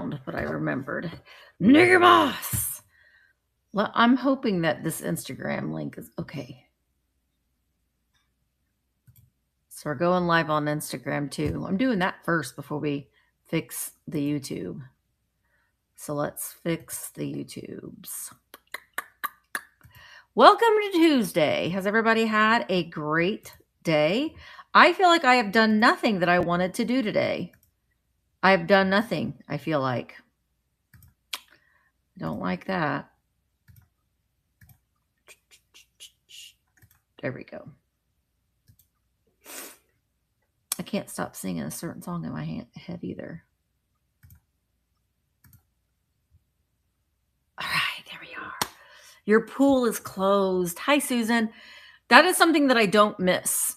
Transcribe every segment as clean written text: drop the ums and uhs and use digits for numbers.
around, but I remembered. Nigger Moss! Well, I'm hoping that this Instagram link is okay. So we're going live on Instagram too. I'm doing that first before we fix the YouTube. So let's fix the YouTubes. Welcome to Tuesday. Has everybody had a great day? I feel like I have done nothing that I wanted to do today. I have done nothing, I feel like. I don't like that. There we go. I can't stop singing a certain song in my head either. All right, there we are. Your pool is closed. Hi, Susan. That is something that I don't miss.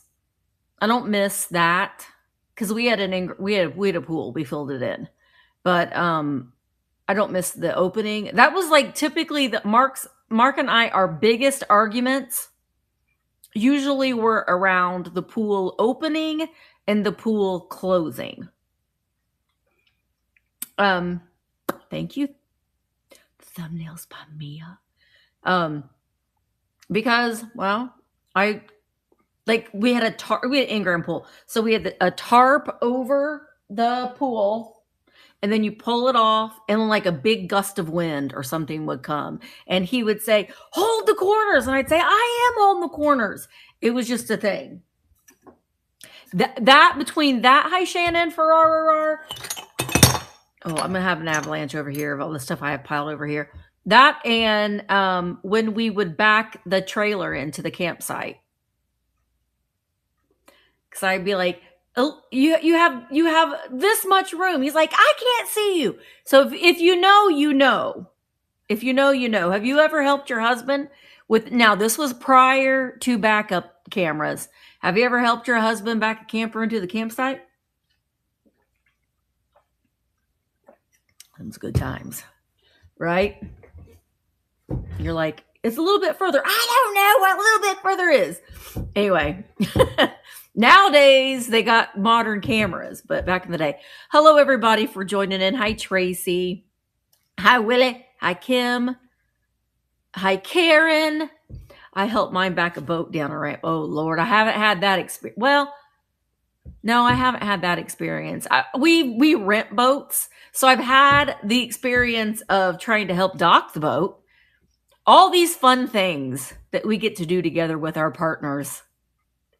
I don't miss that because we had a pool. We filled it in, but I don't miss the opening. That was like typically Mark and I, our biggest arguments usually were around the pool opening and the pool closing. Thank you. Thumbnails by Mia. Because, well, we had an in-ground pool. So we had a tarp over the pool, and then you pull it off, and like a big gust of wind or something would come. And he would say, hold the corners. And I'd say, I am holding the corners. It was just a thing. That between that, hi Shannon, for oh, I'm gonna have an avalanche over here of all the stuff I have piled over here. That and when we would back the trailer into the campsite, because I'd be like, oh, you have this much room. He's like, I can't see you. So if you know, you know. If you know, you know. Have you ever helped your husband with? Now this was prior to backup cameras. Have you ever helped your husband back a camper into the campsite? Those good times, right? You're like, it's a little bit further. I don't know what a little bit further is. Anyway, nowadays they got modern cameras, but back in the day. Hello, everybody, for joining in. Hi, Tracy. Hi, Willie. Hi, Kim. Hi, Karen. I helped mine back a boat down a ramp. Oh, Lord, I haven't had that experience. Well, no, I haven't had that experience. We rent boats, so I've had the experience of trying to help dock the boat. All these fun things that we get to do together with our partners.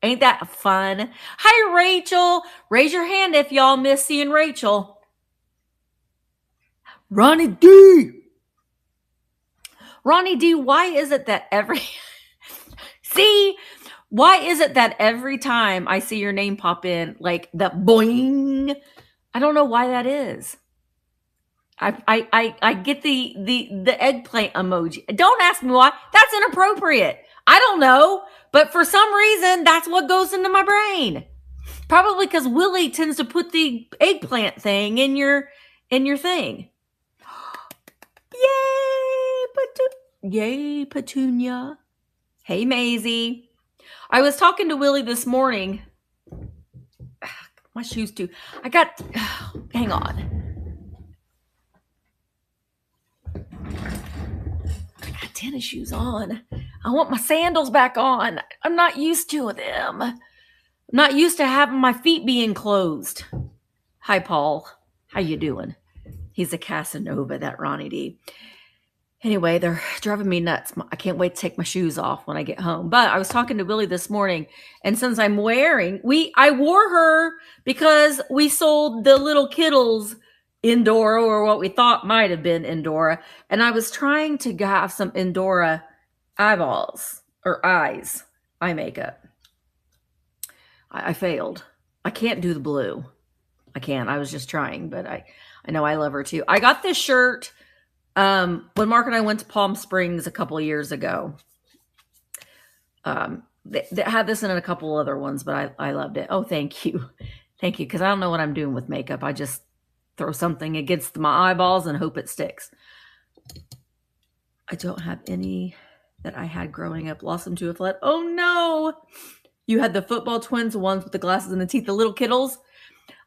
Ain't that fun? Hi, Rachel. Raise your hand if y'all miss seeing Rachel. Ronnie D. Ronnie D, why is it that why is it that every time I see your name pop in, like the boing, I don't know why that is. I get the eggplant emoji. Don't ask me why. That's inappropriate. I don't know. But for some reason, that's what goes into my brain. Probably because Willie tends to put the eggplant thing in your thing. Yay, Petunia. Hey, Maisie. I was talking to Willie this morning. My shoes too. Hang on. I got tennis shoes on. I want my sandals back on. I'm not used to them. I'm not used to having my feet being closed. Hi, Paul. How you doing? He's a Casanova, that Ronnie D. Anyway, they're driving me nuts. I can't wait to take my shoes off when I get home. But I was talking to Willie this morning, and since I'm I wore her because we sold the little Kittles Indora, or what we thought might have been Indora, and I was trying to have some Indora eyeballs or eyes, eye makeup. I failed. I can't do the blue. I can't. I was just trying, but I know I love her too. I got this shirt when Mark and I went to Palm Springs a couple of years ago. They had this in a couple other ones, but I loved it. Oh, thank you. Thank you. Because I don't know what I'm doing with makeup. I just throw something against my eyeballs and hope it sticks. I don't have any that I had growing up. Lost them to a flood. Oh, no. You had the football twins, the ones with the glasses and the teeth, the little Kittles.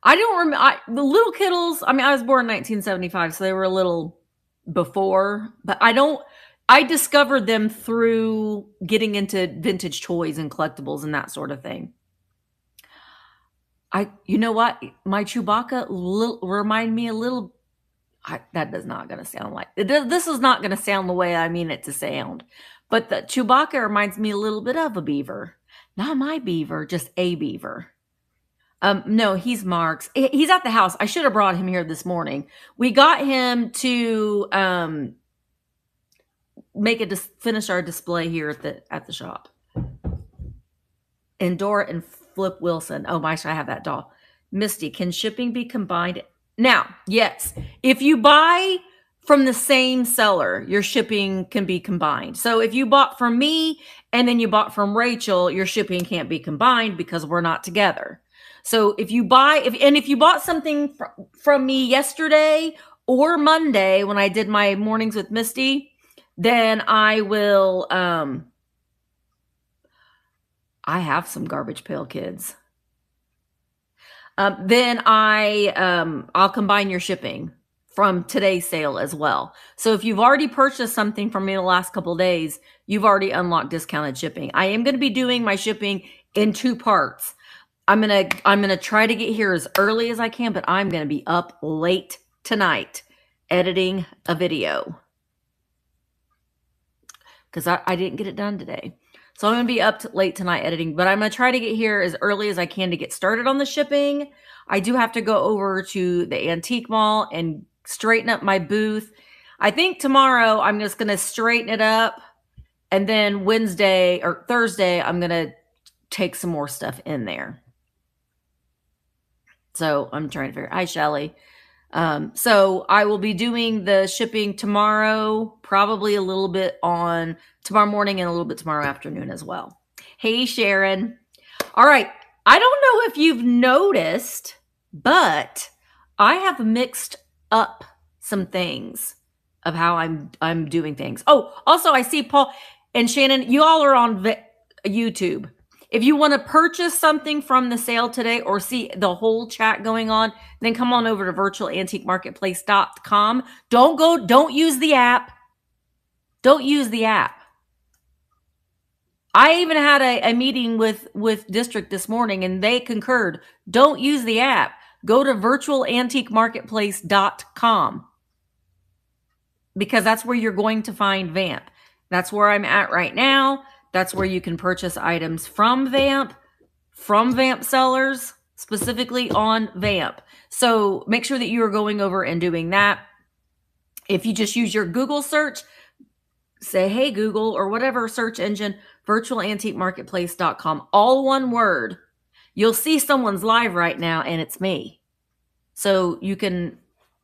I don't remember the little Kittles. I mean, I was born in 1975, so they were a little before, but I discovered them through getting into vintage toys and collectibles and that sort of thing. You know what? My Chewbacca remind me a little. That does not going to sound like this is not going to sound the way I mean it to sound, but the Chewbacca reminds me a little bit of a beaver. Not my beaver, just a beaver. No, he's Mark's. He's at the house. I should have brought him here this morning. We got him to finish our display here at the shop. And Dora and Flip Wilson. Oh my gosh, I have that doll. Misty, can shipping be combined? Now, yes. If you buy from the same seller, your shipping can be combined. So if you bought from me and then you bought from Rachel, your shipping can't be combined because we're not together. So if you bought something from me yesterday or Monday when I did my mornings with Misty, then I will, I have some Garbage Pail Kids. Then I'll combine your shipping from today's sale as well. So if you've already purchased something from me in the last couple of days, you've already unlocked discounted shipping. I am going to be doing my shipping in 2 parts. I'm gonna try to get here as early as I can, but I'm gonna be up late tonight editing a video because I didn't get it done today. So I'm gonna be up late tonight editing, but I'm gonna try to get here as early as I can to get started on the shipping. I do have to go over to the antique mall and straighten up my booth. I think tomorrow I'm just gonna straighten it up, and then Wednesday or Thursday I'm gonna take some more stuff in there. So I'm trying to figure. Hi, Shelly. So I will be doing the shipping tomorrow, probably a little bit on tomorrow morning and a little bit tomorrow afternoon as well. Hey, Sharon. All right. I don't know if you've noticed, but I have mixed up some things of how I'm doing things. Oh, also I see Paul and Shannon, you all are on YouTube. If you want to purchase something from the sale today or see the whole chat going on, then come on over to virtualantiquemarketplace.com. Don't use the app. Don't use the app. I even had a meeting with District this morning and they concurred. Don't use the app. Go to virtualantiquemarketplace.com because that's where you're going to find VAMP. That's where I'm at right now. That's where you can purchase items from VAMP sellers, specifically on VAMP. So make sure that you are going over and doing that. If you just use your Google search, say, hey, Google, or whatever search engine, virtualantiquemarketplace.com, all one word, you'll see someone's live right now, and it's me. So you can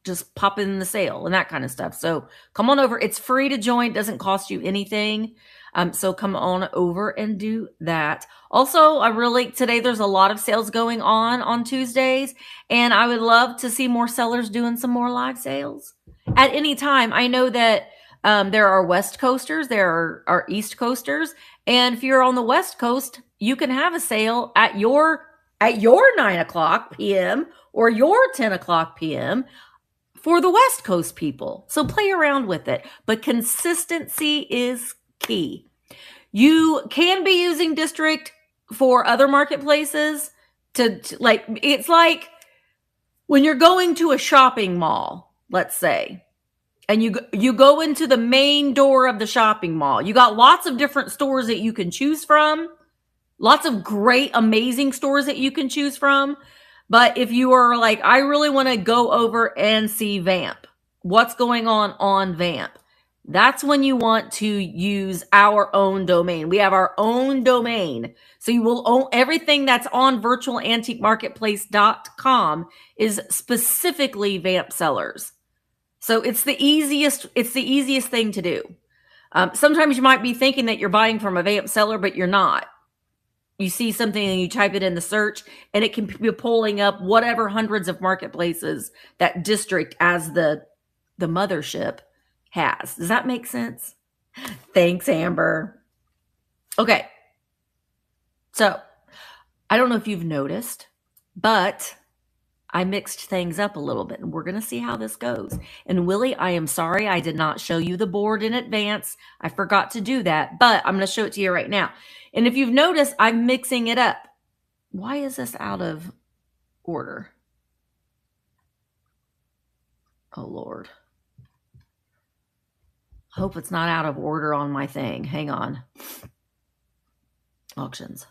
just pop in the sale and that kind of stuff. So come on over. It's free to join. Doesn't cost you anything. So come on over and do that. Also, today there's a lot of sales going on Tuesdays, and I would love to see more sellers doing some more live sales at any time. I know that there are West Coasters, there are East Coasters, and if you're on the West Coast, you can have a sale at your 9:00 p.m. or your 10:00 p.m. for the West Coast people. So play around with it, but consistency is key. You can be using District for other marketplaces it's like when you're going to a shopping mall, let's say, and you go into the main door of the shopping mall. You got lots of different stores that you can choose from, lots of great, amazing stores that you can choose from. But if you are like, I really want to go over and see VAMP, what's going on VAMP, that's when you want to use our own domain. We have our own domain. So you will own everything that's on virtualantiquemarketplace.com is specifically VAMP sellers. So it's the easiest thing to do. Sometimes you might be thinking that you're buying from a VAMP seller, but you're not. You see something and you type it in the search and it can be pulling up whatever hundreds of marketplaces that District as the mothership has. Does that make sense? Thanks, Amber. Okay. So I don't know if you've noticed, but I mixed things up a little bit, and we're going to see how this goes. And Willie, I am sorry I did not show you the board in advance. I forgot to do that, but I'm going to show it to you right now. And if you've noticed, I'm mixing it up. Why is this out of order? Oh, Lord. Hope it's not out of order on my thing. Hang on. Auctions.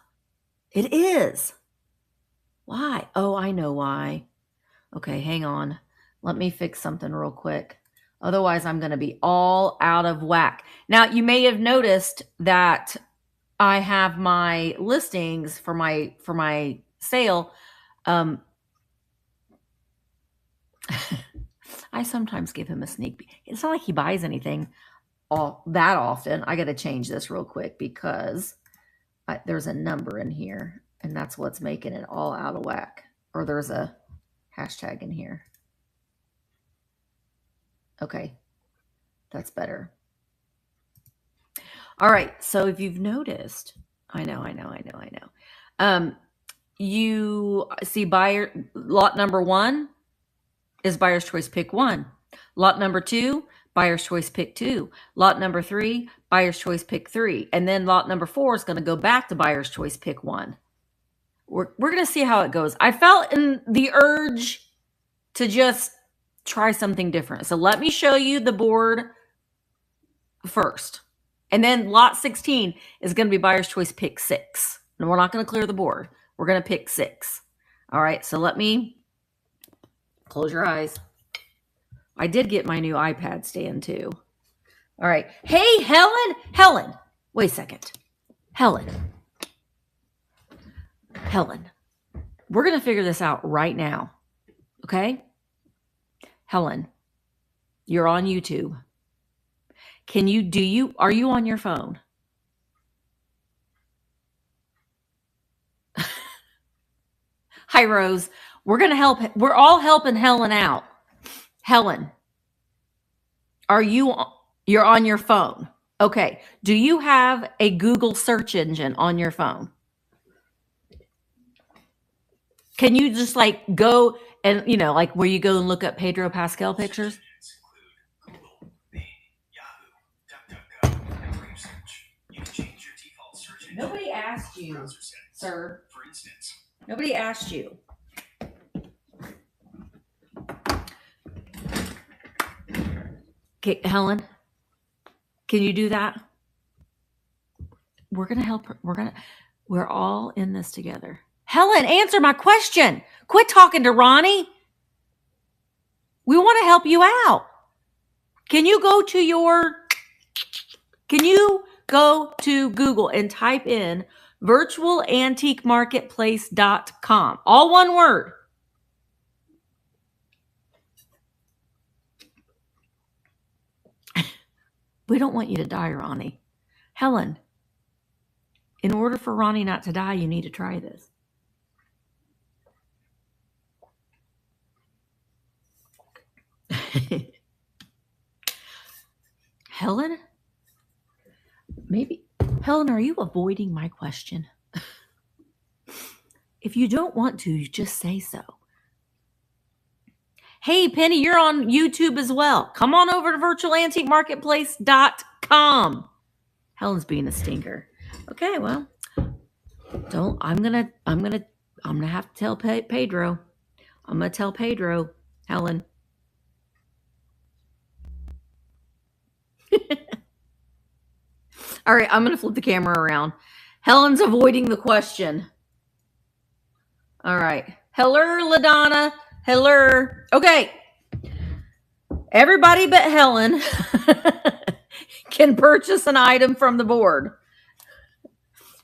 It is. Why? Oh, I know why. Okay, hang on. Let me fix something real quick. Otherwise, I'm going to be all out of whack. Now, you may have noticed that I have my listings for my sale. I sometimes give him a sneak peek. It's not like he buys anything all that often. I got to change this real quick because there's a number in here, and that's what's making it all out of whack. Or there's a hashtag in here. Okay, that's better. All right, so if you've noticed, I know. You see buyer lot number 1 is buyer's choice pick 1. Lot number 2, buyer's choice pick 2. Lot number 3, buyer's choice pick 3. And then lot number 4 is going to go back to buyer's choice pick 1. We're going to see how it goes. I felt in the urge to just try something different. So let me show you the board first. And then lot 16 is going to be buyer's choice pick 6. And we're not going to clear the board. We're going to pick 6. All right, so let me close your eyes. I did get my new iPad stand too. All right. Hey, Helen, wait a second. Helen, we're going to figure this out right now. Okay? Helen, you're on YouTube. Are you on your phone? Hi, Rose. We're all helping Helen out. Helen, you're on your phone. Okay. Do you have a Google search engine on your phone? Can you just go and, where you go and look up Pedro Pascal pictures? Nobody asked you, sir. For instance. Nobody asked you. Okay, Helen, can you do that? We're going to help her. We're all in this together. Helen, answer my question. Quit talking to Ronnie. We want to help you out. Can you go to Google and type in virtualantiquemarketplace.com? All one word. We don't want you to die, Ronnie. Helen, in order for Ronnie not to die, you need to try this. Helen? Helen, are you avoiding my question? If you don't want to, you just say so. Hey, Penny, you're on YouTube as well. Come on over to virtualantiquemarketplace.com. Helen's being a stinker. Okay, well, I'm gonna have to tell Pedro. I'm gonna tell Pedro, Helen. All right, I'm gonna flip the camera around. Helen's avoiding the question. All right. Hello, LaDonna. Hello. Okay. Everybody but Helen can purchase an item from the board.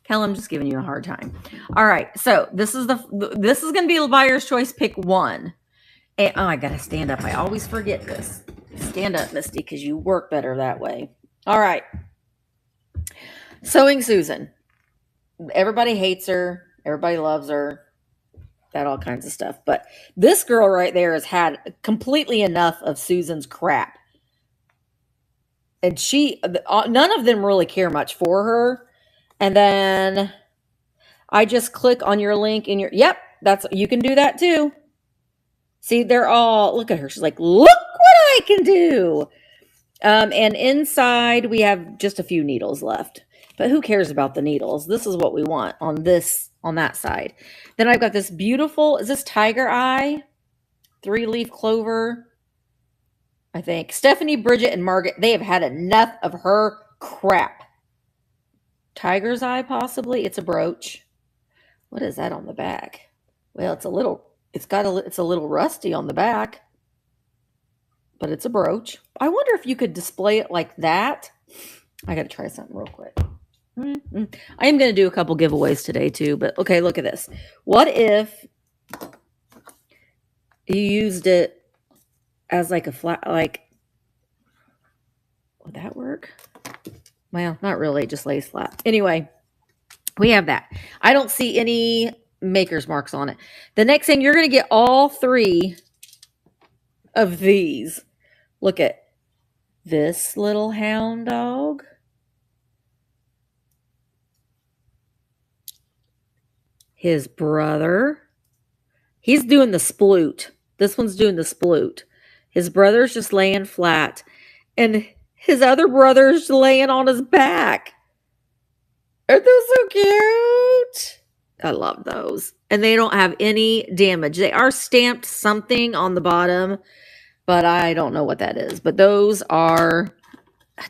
Helen, I'm just giving you a hard time. All right. So this is going to be a buyer's choice pick 1. And, I got to stand up. I always forget this. Stand up, Misty, because you work better that way. All right. Sewing Susan. Everybody hates her. Everybody loves her. That all kinds of stuff. But this girl right there has had completely enough of Susan's crap. And none of them really care much for her. And then I just click on your link in your, yep, you can do that too. See, they're all, look at her. She's like, look what I can do. And inside we have just a few needles left, but who cares about the needles? This is what we want on that side. Then I've got this beautiful, is this tiger eye? 3-leaf clover. I think Stephanie, Bridget, and Margaret, they have had enough of her crap. Tiger's eye, possibly. It's a brooch. What is that on the back? Well, it's a little rusty on the back, but it's a brooch. I wonder if you could display it like that. I got to try something real quick. I am going to do a couple giveaways today too, but okay, look at this. What if you used it as like a flat, like, would that work? Well, not really, just lays flat. Anyway, we have that. I don't see any maker's marks on it. The next thing, you're going to get all 3 of these. Look at this little hound dog. His brother. He's doing the sploot. This one's doing the sploot. His brother's just laying flat. And his other brother's laying on his back. Aren't those so cute? I love those. And they don't have any damage. They are stamped something on the bottom, but I don't know what that is. But those are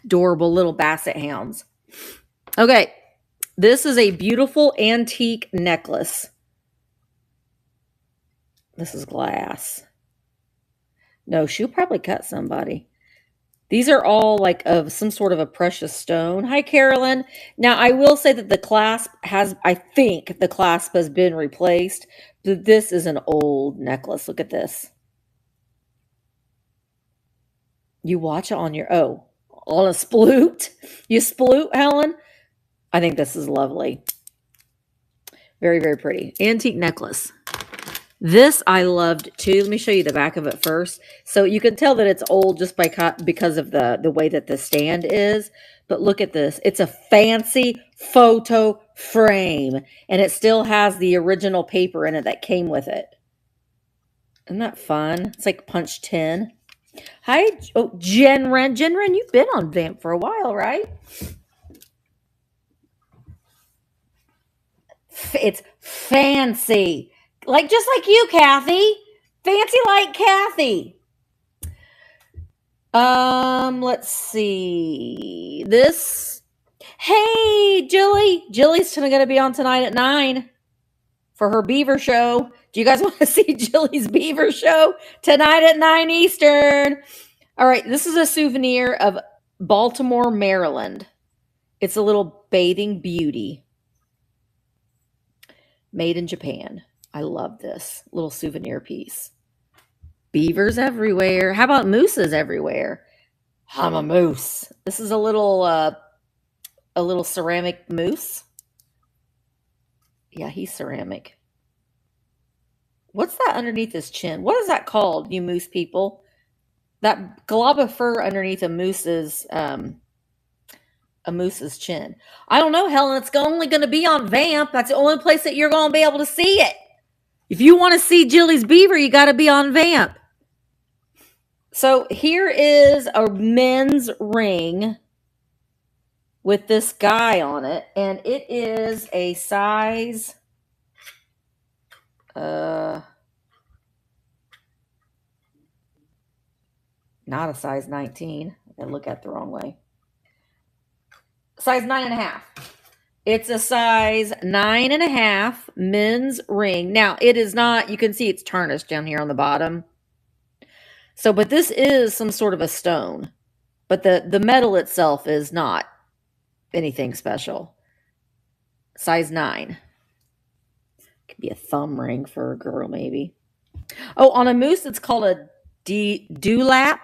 adorable little basset hounds. Okay. This is a beautiful antique necklace. This is glass. No, she'll probably cut somebody. These are all like of some sort of a precious stone. Hi, Carolyn. Now, I will say that the clasp I think the clasp has been replaced. This is an old necklace. Look at this. You watch it on on a sploot. You sploot, Helen? I think this is lovely. Very, very pretty. Antique necklace. This I loved too. Let me show you the back of it first. So you can tell that it's old just because of the way that the stand is. But look at this. It's a fancy photo frame. And it still has the original paper in it that came with it. Isn't that fun? It's like punch tin. Hi. Oh, Jen Wren. Jen Wren, you've been on VAMP for a while, right? It's fancy. Just like you, Kathy. Fancy like Kathy. Let's see. This. Hey, Jilly. Jilly's going to be on tonight at 9 for her beaver show. Do you guys want to see Jilly's beaver show? Tonight at 9 Eastern. All right. This is a souvenir of Baltimore, Maryland. It's a little bathing beauty. Made in Japan. I love this little souvenir piece. Beavers everywhere. How about mooses everywhere? I'm a moose. This is a little ceramic moose. Yeah, he's ceramic. What's that underneath his chin? What is that called, you moose people? That glob of fur underneath a moose's chin. I don't know, Helen. It's only going to be on VAMP. That's the only place that you're going to be able to see it. If you want to see Jilly's beaver, you got to be on VAMP. So here is a men's ring with this guy on it. And it is a size... not a size 19. I look at it the wrong way. Size 9.5. It's a size 9.5 men's ring. Now, it is not, you can see it's tarnished down here on the bottom. So, but this is some sort of a stone. But the metal itself is not anything special. Size 9. Could be a thumb ring for a girl, maybe. Oh, on a moose, it's called a dewlap.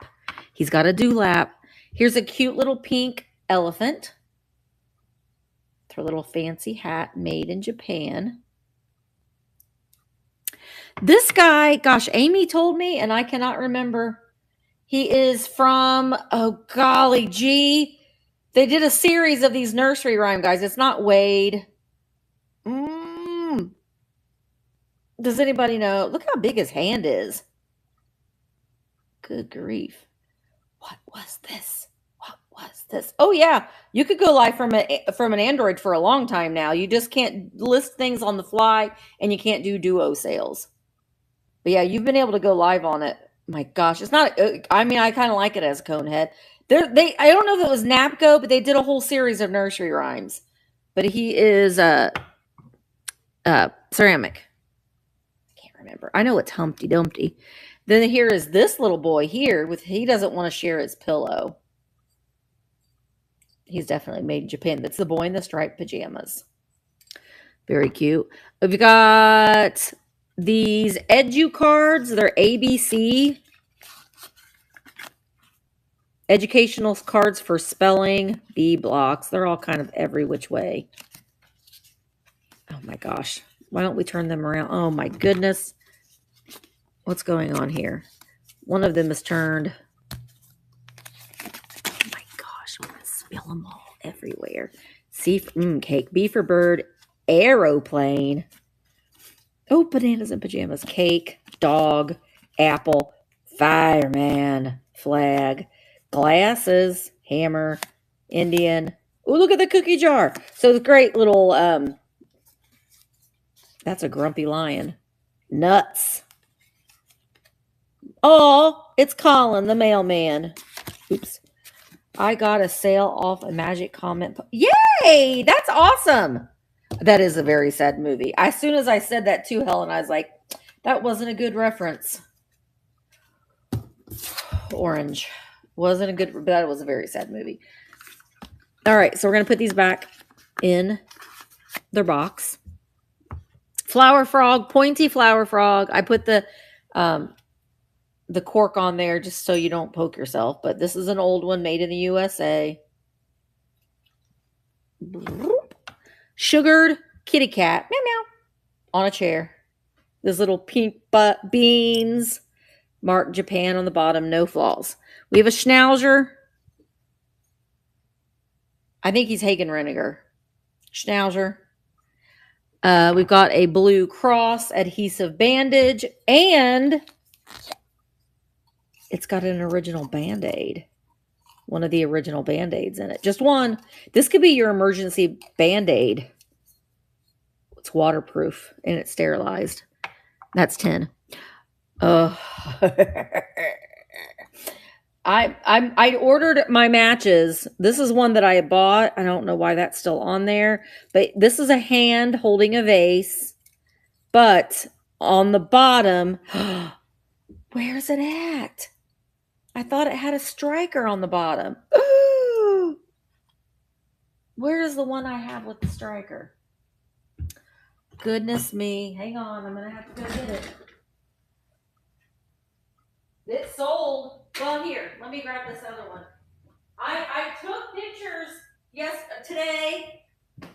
He's got a dewlap. Here's a cute little pink elephant. Her little fancy hat made in Japan. This guy, gosh, Amy told me, and I cannot remember. He is from, oh golly gee. They did a series of these nursery rhyme guys. It's not Wade. Does anybody know? Look how big his hand is. Good grief. What was this? What was this? Oh yeah, you could go live from an Android for a long time now. You just can't list things on the fly, and you can't do duo sales. But yeah, you've been able to go live on it. My gosh, it's not. I mean, I kind of like it as Conehead. I don't know if it was Napco, but they did a whole series of nursery rhymes. But he is ceramic. I can't remember. I know it's Humpty Dumpty. Then here is this little boy here he doesn't want to share his pillow. He's definitely made in Japan. That's the boy in the striped pajamas. Very cute. We've got these Edu cards. They're ABC. Educational cards for spelling, B blocks. They're all kind of every which way. Oh my gosh. Why don't we turn them around? Oh my goodness. What's going on here? One of them is turned. Oh my gosh. I'm going to spill them all everywhere. C for cake. B for bird. Aeroplane. Oh, bananas and pajamas. Cake. Dog. Apple. Fireman. Flag. Glasses. Hammer. Indian. Oh, look at the cookie jar. So the great little, that's a grumpy lion. Nuts. Oh, it's Colin, the mailman. Oops. I got a sale off a magic comment. Yay! That's awesome. That is a very sad movie. As soon as I said that to Helen, I was like, that wasn't a good reference. Orange. Wasn't a good, but that was a very sad movie. All right, so we're going to put these back in their box. Flower frog, pointy flower frog. I put the cork on there just so you don't poke yourself. But this is an old one made in the USA. Sugared kitty cat. Meow, meow. On a chair. This little pink beans. Marked Japan on the bottom. No flaws. We have a schnauzer. I think he's Hagen Reniger. Schnauzer. We've got a blue cross adhesive bandage, and it's got an original Band-Aid. One of the original Band-Aids in it. Just one. This could be your emergency Band-Aid. It's waterproof, and it's sterilized. That's 10. I ordered my matches. This is one that I bought. I don't know why that's still on there. But this is a hand holding a vase. But on the bottom, where's it at? I thought it had a striker on the bottom. Where is the one I have with the striker? Goodness me. Hang on. I'm going to have to go get it. It's sold. Well, here. Let me grab this other one. I took pictures today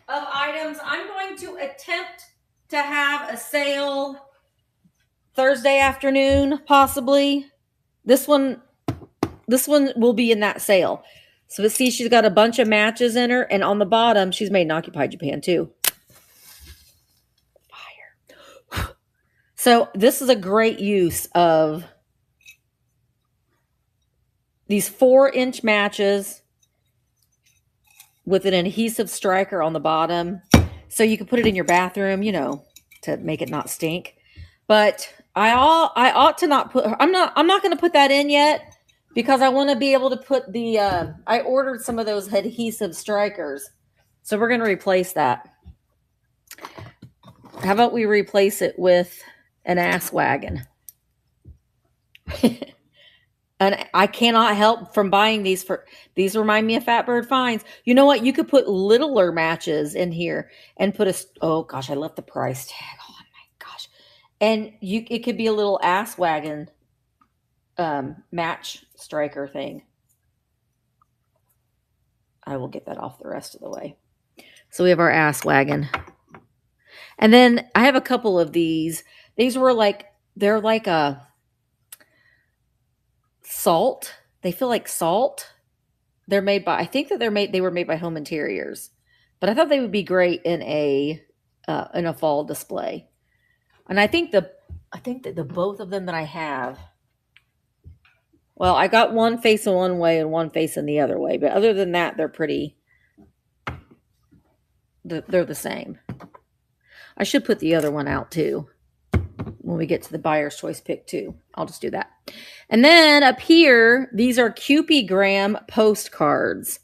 of items. I'm going to attempt to have a sale Thursday afternoon, possibly. This one will be in that sale. So see, she's got a bunch of matches in her, and on the bottom, she's made in Occupy Japan too. Fire. So this is a great use of these 4-inch matches with an adhesive striker on the bottom. So you can put it in your bathroom, to make it not stink. But I ought to not put, I'm not going to put that in yet because I want to be able to put I ordered some of those adhesive strikers. So we're going to replace that. How about we replace it with an ass wagon? And I cannot help from buying these. These remind me of Fatbird Finds. You know what? You could put littler matches in here and put oh gosh, I left the price tag. Oh my gosh. And it could be a little ass wagon match striker thing. I will get that off the rest of the way. So we have our ass wagon. And then I have a couple of these. These were they're like a salt. They feel like salt. They're made by, I think that they were made by Home Interiors, but I thought they would be great in a fall display. And I think that the both of them that I have Well, I got one facing one way and one facing the other way. But other than that, they're the same. I should put the other one out too when we get to the buyer's choice pick 2. I'll just do that. And then up here, these are Cupigram postcards.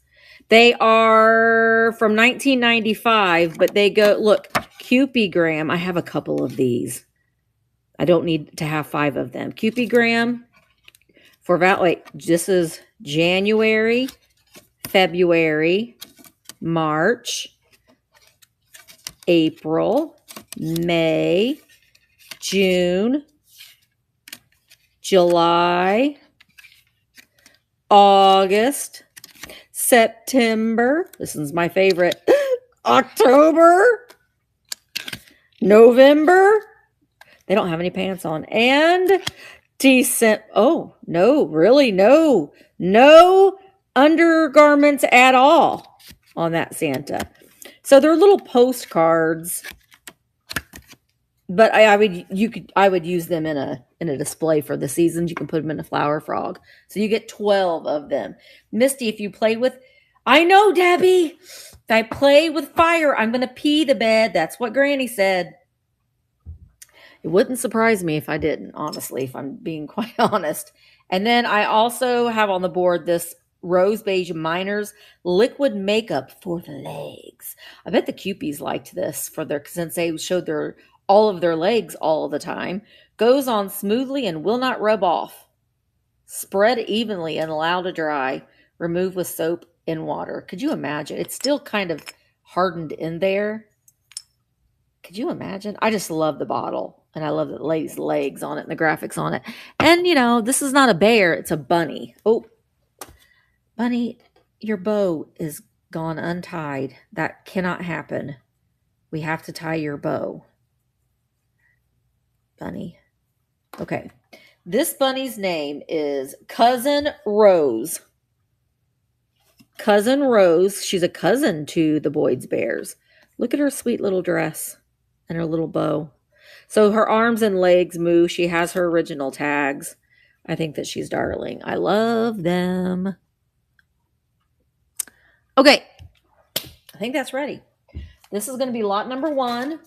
They are from 1995, but they go, look, Cupigram. I have a couple of these. I don't need to have 5 of them. Cupigram for wait, this is January, February, March, April, May, June, July, August, September. This one's my favorite. October, November. They don't have any pants on. And December. Oh, no, really? No undergarments at all on that Santa. So they're little postcards. But I would use them in a display for the seasons. You can put them in a flower frog. So you get 12 of them. Misty, if you play with, I know, Debbie, if I play with fire, I'm going to pee the bed. That's what Granny said. It wouldn't surprise me if I didn't, honestly, if I'm being quite honest. And then I also have on the board this Rose Beige Miners liquid makeup for the legs. I bet the Cupies liked this since they showed all of their legs all the time. Goes on smoothly and will not rub off. Spread evenly and allow to dry. Remove with soap and water. Could you imagine? It's still kind of hardened in there. Could you imagine? I just love the bottle. And I love the lady's legs on it and the graphics on it. And, this is not a bear. It's a bunny. Oh, bunny, your bow is gone untied. That cannot happen. We have to tie your bow. Bunny. Okay. This bunny's name is Cousin Rose. Cousin Rose. She's a cousin to the Boyd's Bears. Look at her sweet little dress and her little bow. So her arms and legs move. She has her original tags. I think that she's darling. I love them. Okay. I think that's ready. This is going to be lot number 1.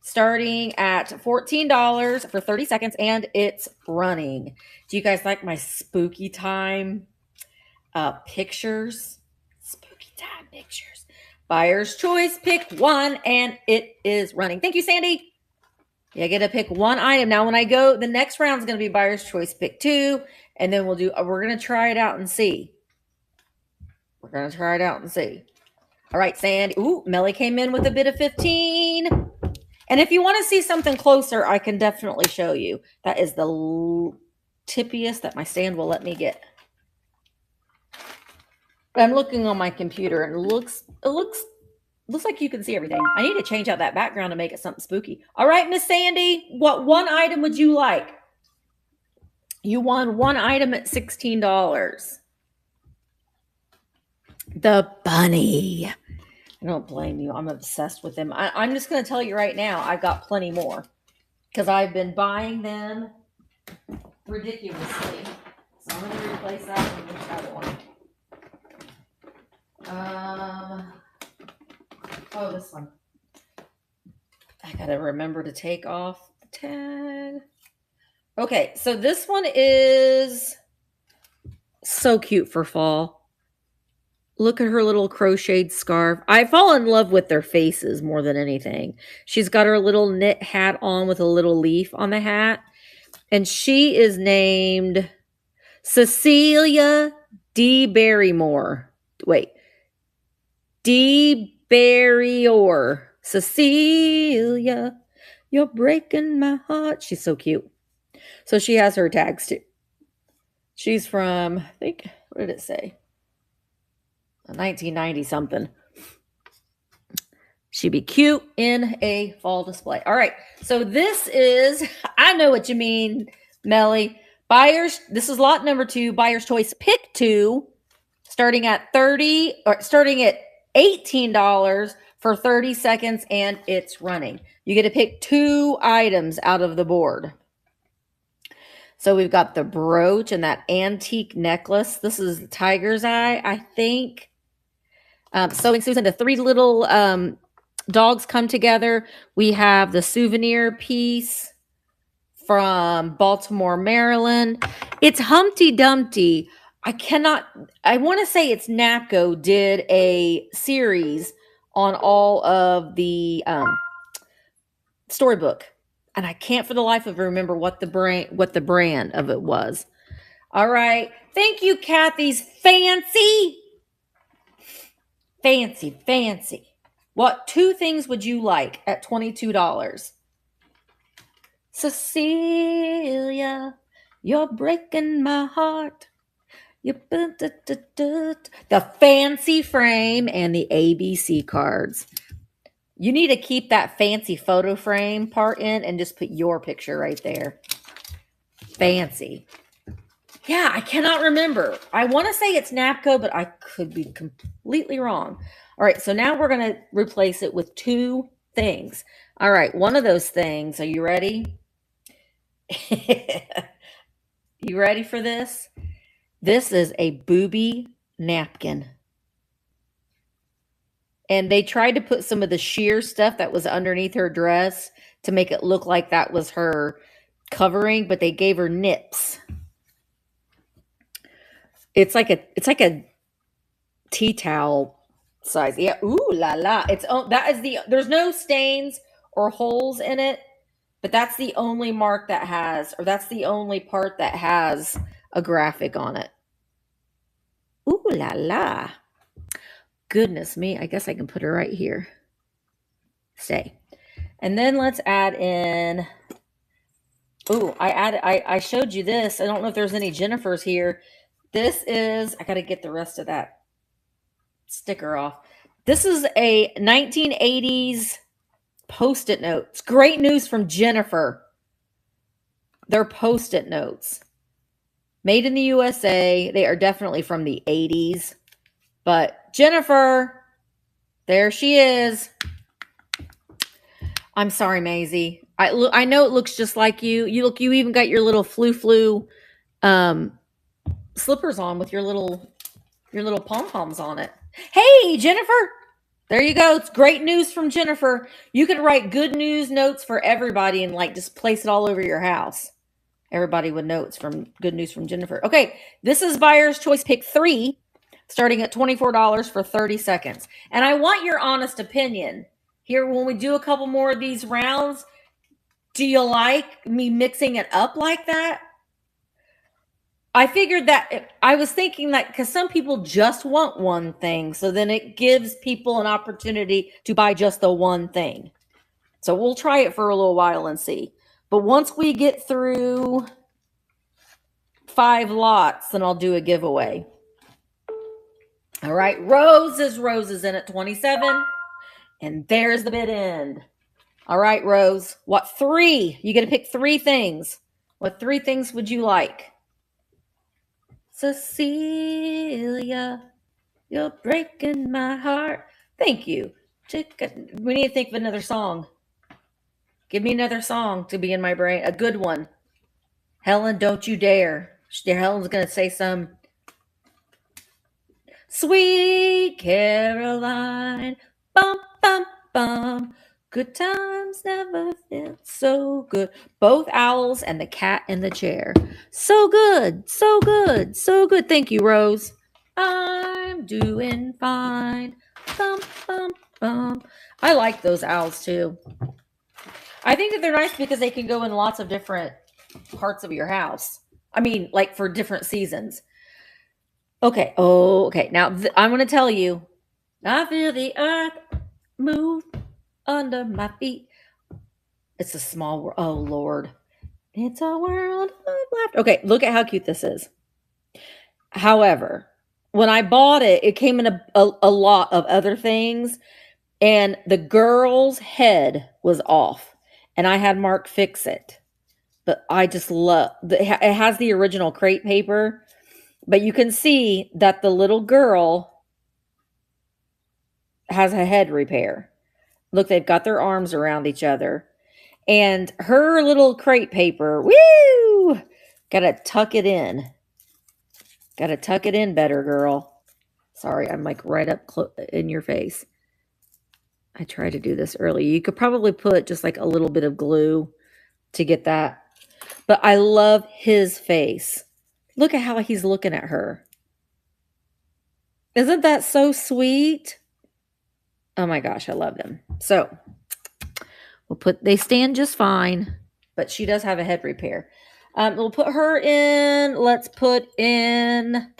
Starting at $14 for 30 seconds. And it's running. Do you guys like my spooky time pictures? Spooky time pictures. Buyer's choice, pick 1. And it is running. Thank you, Sandy. You get to pick 1 item. Now, when I go, the next round is going to be buyer's choice, pick 2. And then we're going to try it out and see. We're going to try it out and see. All right, Sandy. Ooh, Melly came in with a bid of 15. And if you want to see something closer, I can definitely show you. That is the tippiest that my stand will let me get. But I'm looking on my computer and it looks like you can see everything. I need to change out that background to make it something spooky. All right, Miss Sandy, what 1 item would you like? You won 1 item at $16. The bunny. I don't blame you. I'm obsessed with them. I'm just going to tell you right now, I've got plenty more because I've been buying them ridiculously. So I'm going to replace that one with the other one. Oh, this one. I got to remember to take off the tag. Okay, so this one is so cute for fall. Look at her little crocheted scarf. I fall in love with their faces more than anything. She's got her little knit hat on with a little leaf on the hat. And she is named Cecilia D. Barrymore. Wait. D. Barrymore. Cecilia, you're breaking my heart. She's so cute. So she has her tags too. She's from, I think, what did it say? 1990 something. She'd be cute in a fall display. All right. So this is, I know what you mean, Melly. This is lot number 2, buyer's choice, pick 2, starting at $18 for 30 seconds, and it's running. You get to pick 2 items out of the board. So we've got the brooch and that antique necklace. This is the tiger's eye, I think. Sewing Susan, the three little dogs come together. We have the souvenir piece from Baltimore, Maryland. It's Humpty Dumpty. I want to say it's NAPCO did a series on all of the storybook. And I can't for the life of remember what the brand of it was. All right. Thank you, Kathy's fancy. Fancy, fancy. What 2 things would you like at $22? Cecilia, you're breaking my heart. The fancy frame and the ABC cards. You need to keep that fancy photo frame part in and just put your picture right there. Fancy. Yeah, I cannot remember. I want to say it's NAPCO, but I could be completely wrong. All right, so now we're going to replace it with 2 things. All right, one of those things. Are you ready? You ready for this? This is a booby napkin. And they tried to put some of the sheer stuff that was underneath her dress to make it look like that was her covering, but they gave her nips. It's like a tea towel size. Yeah, ooh la la. There's no stains or holes in it, but that's the only mark that has, or that's the only part that has a graphic on it. Ooh la la. Goodness me, I guess I can put her right here. Stay. And then let's add in, I showed you this. I don't know if there's any Jennifers here. This is, I got to get the rest of that sticker off. This is a 1980s Post-it notes. Great news from Jennifer. They're Post-it notes. Made in the USA. They are definitely from the 80s. But Jennifer, there she is. I'm sorry, Maisie. I know it looks just like you. You even got your little flu slippers on with your little pom-poms on it. Hey, Jennifer. There you go. It's great news from Jennifer. You could write good news notes for everybody and just place it all over your house. Everybody would know it's from good news from Jennifer. Okay, this is Buyer's Choice Pick 3, starting at $24 for 30 seconds. And I want your honest opinion. Here, when we do a couple more of these rounds, do you like me mixing it up like that? I figured that, I was thinking that because some people just want one thing, so then it gives people an opportunity to buy just the one thing. So we'll try it for a little while and see. But once we get through 5 lots, then I'll do a giveaway. All right, Roses in at 27. And there's the bid end. All right, Rose. What 3? You get to pick 3 things. What 3 things would you like? Cecilia, you're breaking my heart. Thank you. We need to think of another song. Give me another song to be in my brain. A good one. Helen, don't you dare. Helen's going to say some. Sweet Caroline. Bum, bum, bum. Good times never felt so good. Both owls and the cat in the chair. So good, so good, so good. Thank you, Rose. I'm doing fine. Bum, bum, bum. I like those owls too. I think that they're nice because they can go in lots of different parts of your house. I mean, like for different seasons. Okay. Oh, okay. Now I'm going to tell you. I feel the earth move under my feet. It's a small world. Oh, Lord. It's a world of laughter. Okay, look at how cute this is. However, when I bought it, it came in a lot of other things, and the girl's head was off, and I had Mark fix it. But I just love it has the original crate paper, but you can see that the little girl has a head repair. Look, they've got their arms around each other. And her little crate paper, woo! Gotta tuck it in. Gotta tuck it in better, girl. Sorry, I'm like right up in your face. I tried to do this earlier. You could probably put just like a little bit of glue to get that. But I love his face. Look at how he's looking at her. Isn't that so sweet? Oh my gosh, I love them. So they stand just fine, but she does have a head repair. We'll put her in. Let's put in.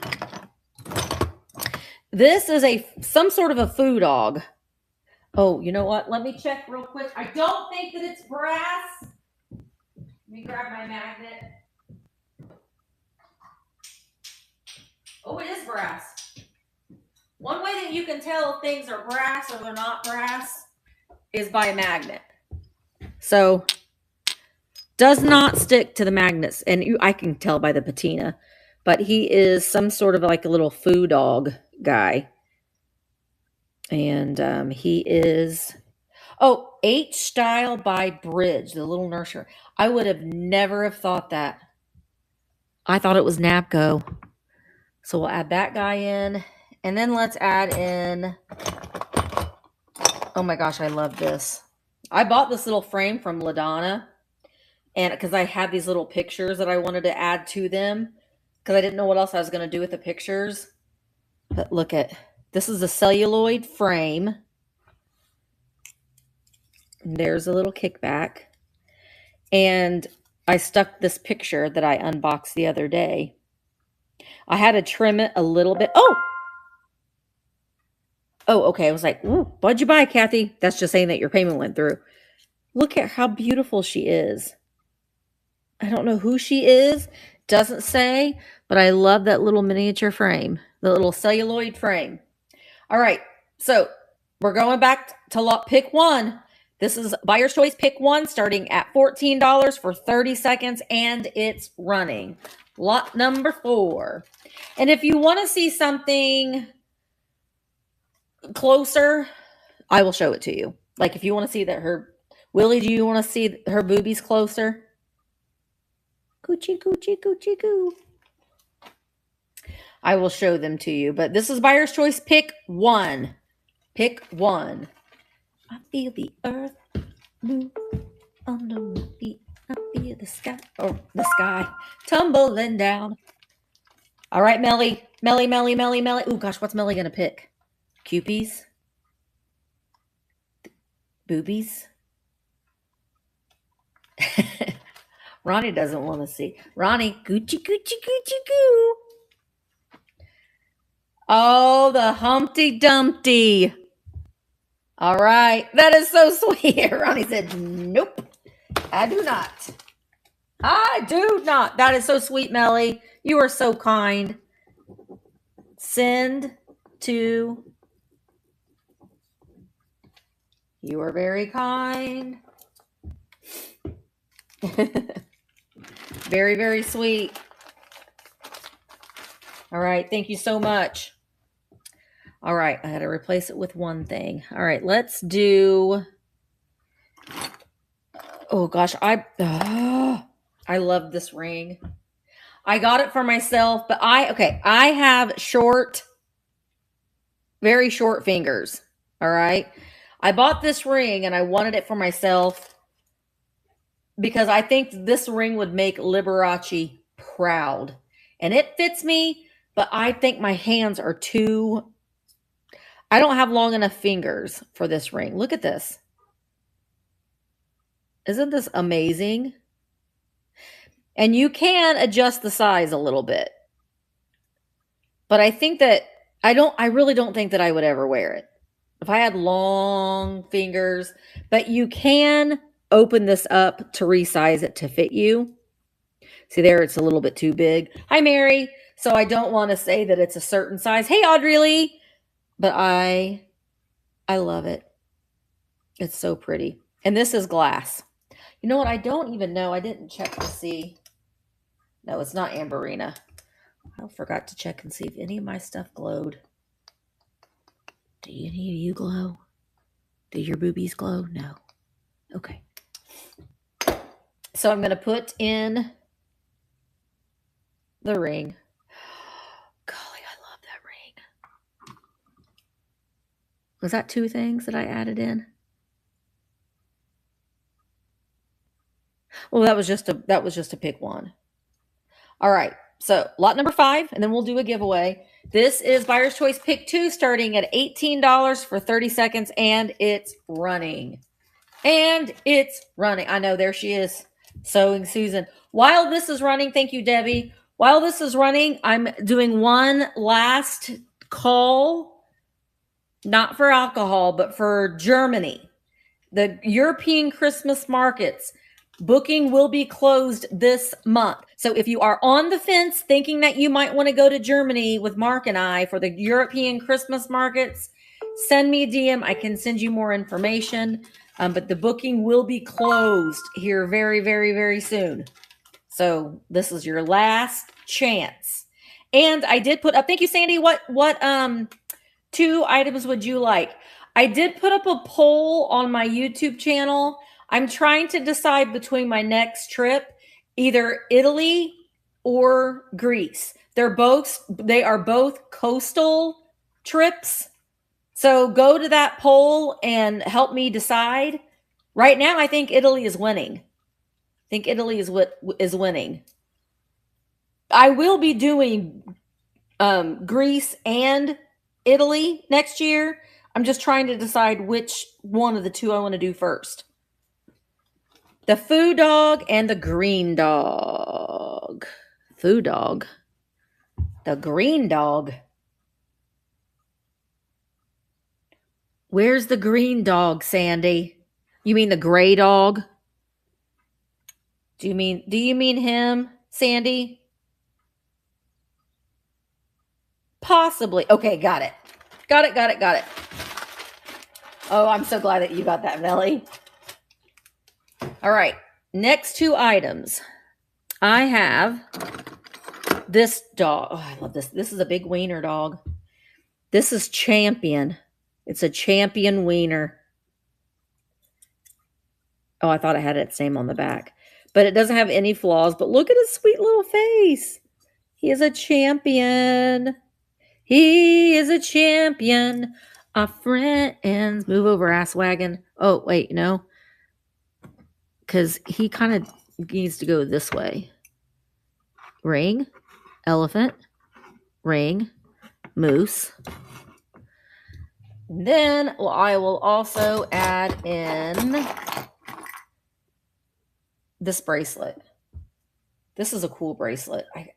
This is some sort of a foo dog. Oh, you know what? Let me check real quick. I don't think that it's brass. Let me grab my magnet. Oh, it is brass. One way that you can tell if things are brass or they're not brass is by a magnet. So, does not stick to the magnets. And I can tell by the patina. But he is some sort of like a little foo dog guy. And he is... Oh, H Style by Bridge, the little nursery. I would have never have thought that. I thought it was Napco. So we'll add that guy in. And then let's add in... Oh my gosh, I love this. I bought this little frame from LaDonna. And because I had these little pictures that I wanted to add to them. Because I didn't know what else I was going to do with the pictures. But look at... This is a celluloid frame. And there's a little kickback. And I stuck this picture that I unboxed the other day. I had to trim it a little bit. Oh, okay. I was like, ooh, what'd you buy, Kathy? That's just saying that your payment went through. Look at how beautiful she is. I don't know who she is. Doesn't say, but I love that little miniature frame, the little celluloid frame. All right. So we're going back to pick one. This is Buyer's Choice Pick 1 starting at $14 for 30 seconds, and it's running. Lot number 4. And if you want to see something closer, I will show it to you. Like if you want to see that Willie, do you want to see her boobies closer? Coochie, coochie, coochie, coo. I will show them to you. But this is Buyer's Choice Pick 1. Pick 1. I feel the earth move under my feet. I feel the sky tumbling down. All right, Melly. Ooh, gosh, what's Melly going to pick? Cupies? Boobies? Ronnie doesn't want to see. Ronnie, Gucci, Gucci, Gucci, goo. Oh, the Humpty Dumpty. All right. That is so sweet. Ronnie said, nope, I do not. I do not. That is so sweet, Melly. You are so kind. Send to... You are very kind. Very, very sweet. All right. Thank you so much. All right. I had to replace it with one thing. All right. Let's do... Oh, gosh. I love this ring. I got it for myself, but I have very short fingers. All right. I bought this ring and I wanted it for myself because I think this ring would make Liberace proud. And it fits me, but I think my hands are too... I don't have long enough fingers for this ring. Look at this. Isn't this amazing? And you can adjust the size a little bit. But I think that I really don't think that I would ever wear it if I had long fingers. But you can open this up to resize it to fit you. See there, it's a little bit too big. Hi, Mary. So I don't want to say that it's a certain size. Hey, Audrey Lee. But I love it. It's so pretty. And this is glass. You know what? I don't even know. I didn't check to see. No, it's not Amberina. I forgot to check and see if any of my stuff glowed. Do any of you glow? Do your boobies glow? No. Okay. So I'm going to put in The ring. Golly, I love that ring. Was that 2 things that I added in? Well, that was just a pick one. All right. So lot number 5, and then we'll do a giveaway. This is Buyer's Choice Pick 2, starting at $18 for 30 seconds, and it's running. And it's running. I know, there she is, sewing Susan. While this is running, thank you, Debbie. While this is running, I'm doing one last call, not for alcohol, but for Germany. The European Christmas markets. Booking will be closed this month. So if you are on the fence thinking that you might want to go to Germany with Mark and I for the European Christmas markets, send me a DM. I can send you more information. But the booking will be closed here very, very, very soon. So this is your last chance. And I did put up, thank you, Sandy. What 2 items would you like? I did put up a poll on my YouTube channel. I'm trying to decide between my next trip, either Italy or Greece. They are both coastal trips. So go to that poll and help me decide. Right now, I think Italy is winning. I think Italy is winning. I will be doing Greece and Italy next year. I'm just trying to decide which one of the 2 I want to do first. The Foo Dog and the Green Dog. Foo Dog. The Green Dog. Where's the green dog, Sandy? You mean the gray dog? Do you mean him, Sandy? Possibly. Okay, got it. Got it. Oh, I'm so glad that you got that, Melly. All right. Next 2 items. I have this dog. Oh, I love this. This is a big wiener dog. This is Champion. It's a Champion wiener. Oh, I thought I had its name on the back. But it doesn't have any flaws. But look at his sweet little face. He is a champion. He is a champion. Our friends. Move over, ass wagon. Oh, wait, no. Because he kind of needs to go this way. Ring. Elephant. Ring. Moose. Then I will also add in this bracelet. This is a cool bracelet. I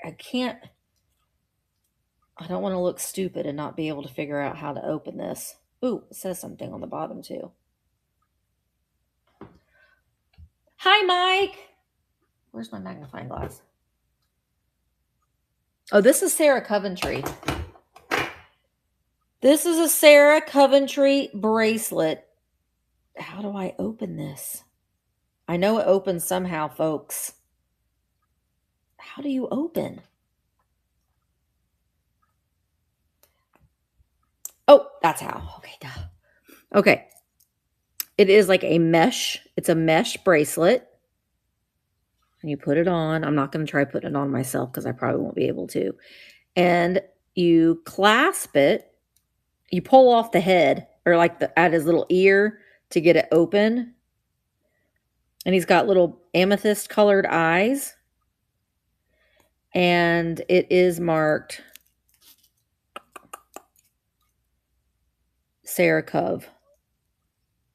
don't want to look stupid and not be able to figure out how to open this. Ooh, it says something on the bottom too. Hi, Mike. Where's my magnifying glass? Oh, this is Sarah Coventry. This is a Sarah Coventry bracelet. How do I open this? I know it opens somehow, folks. How do you open? Oh, that's how. Okay, duh. Okay. It is like a mesh. It's a mesh bracelet. And you put it on. I'm not going to try putting it on myself because I probably won't be able to. And you clasp it. You pull off the head or like at his little ear to get it open. And he's got little amethyst colored eyes. And it is marked Sarah Cove.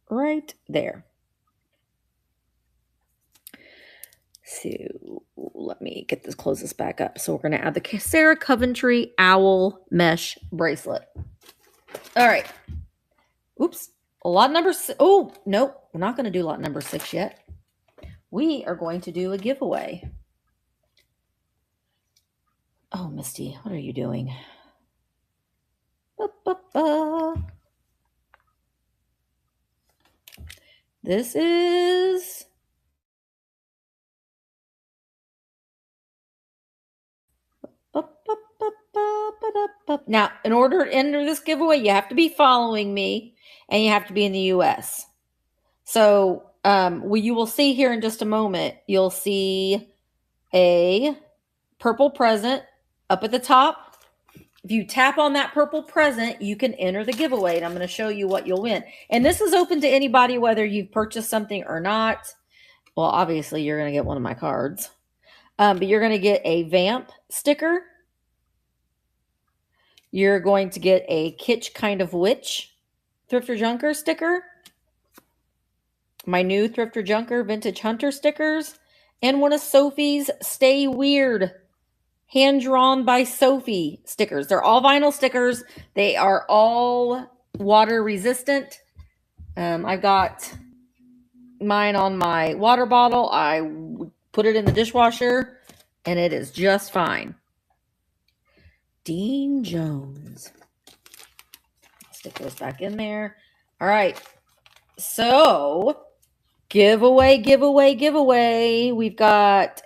Right there. So let me get this, close this back up. So we're going to add the Sarah Coventry owl mesh bracelet. All right. Oops. Lot number 6. Oh, nope. We're not going to do lot number 6 yet. We are going to do a giveaway. Oh, Misty, what are you doing? This is now, in order to enter this giveaway, you have to be following me and you have to be in the US. So you will see here in just a moment, you'll see a purple present up at the top. If you tap on that purple present, you can enter the giveaway, and I'm going to show you what you'll win. And this is open to anybody, whether you've purchased something or not. Well, obviously, you're going to get one of my cards. But you're going to get a VAMP sticker. You're going to get a Kitsch Kind of Witch Thrifter Junker sticker. My new Thrifter Junker Vintage Hunter stickers. And one of Sophie's Stay Weird hand-drawn by Sophie stickers. They're all vinyl stickers. They are all water resistant. I've got mine on my water bottle. I put it in the dishwasher, and it is just fine. Dean Jones. Stick those back in there. All right. So, giveaway. We've got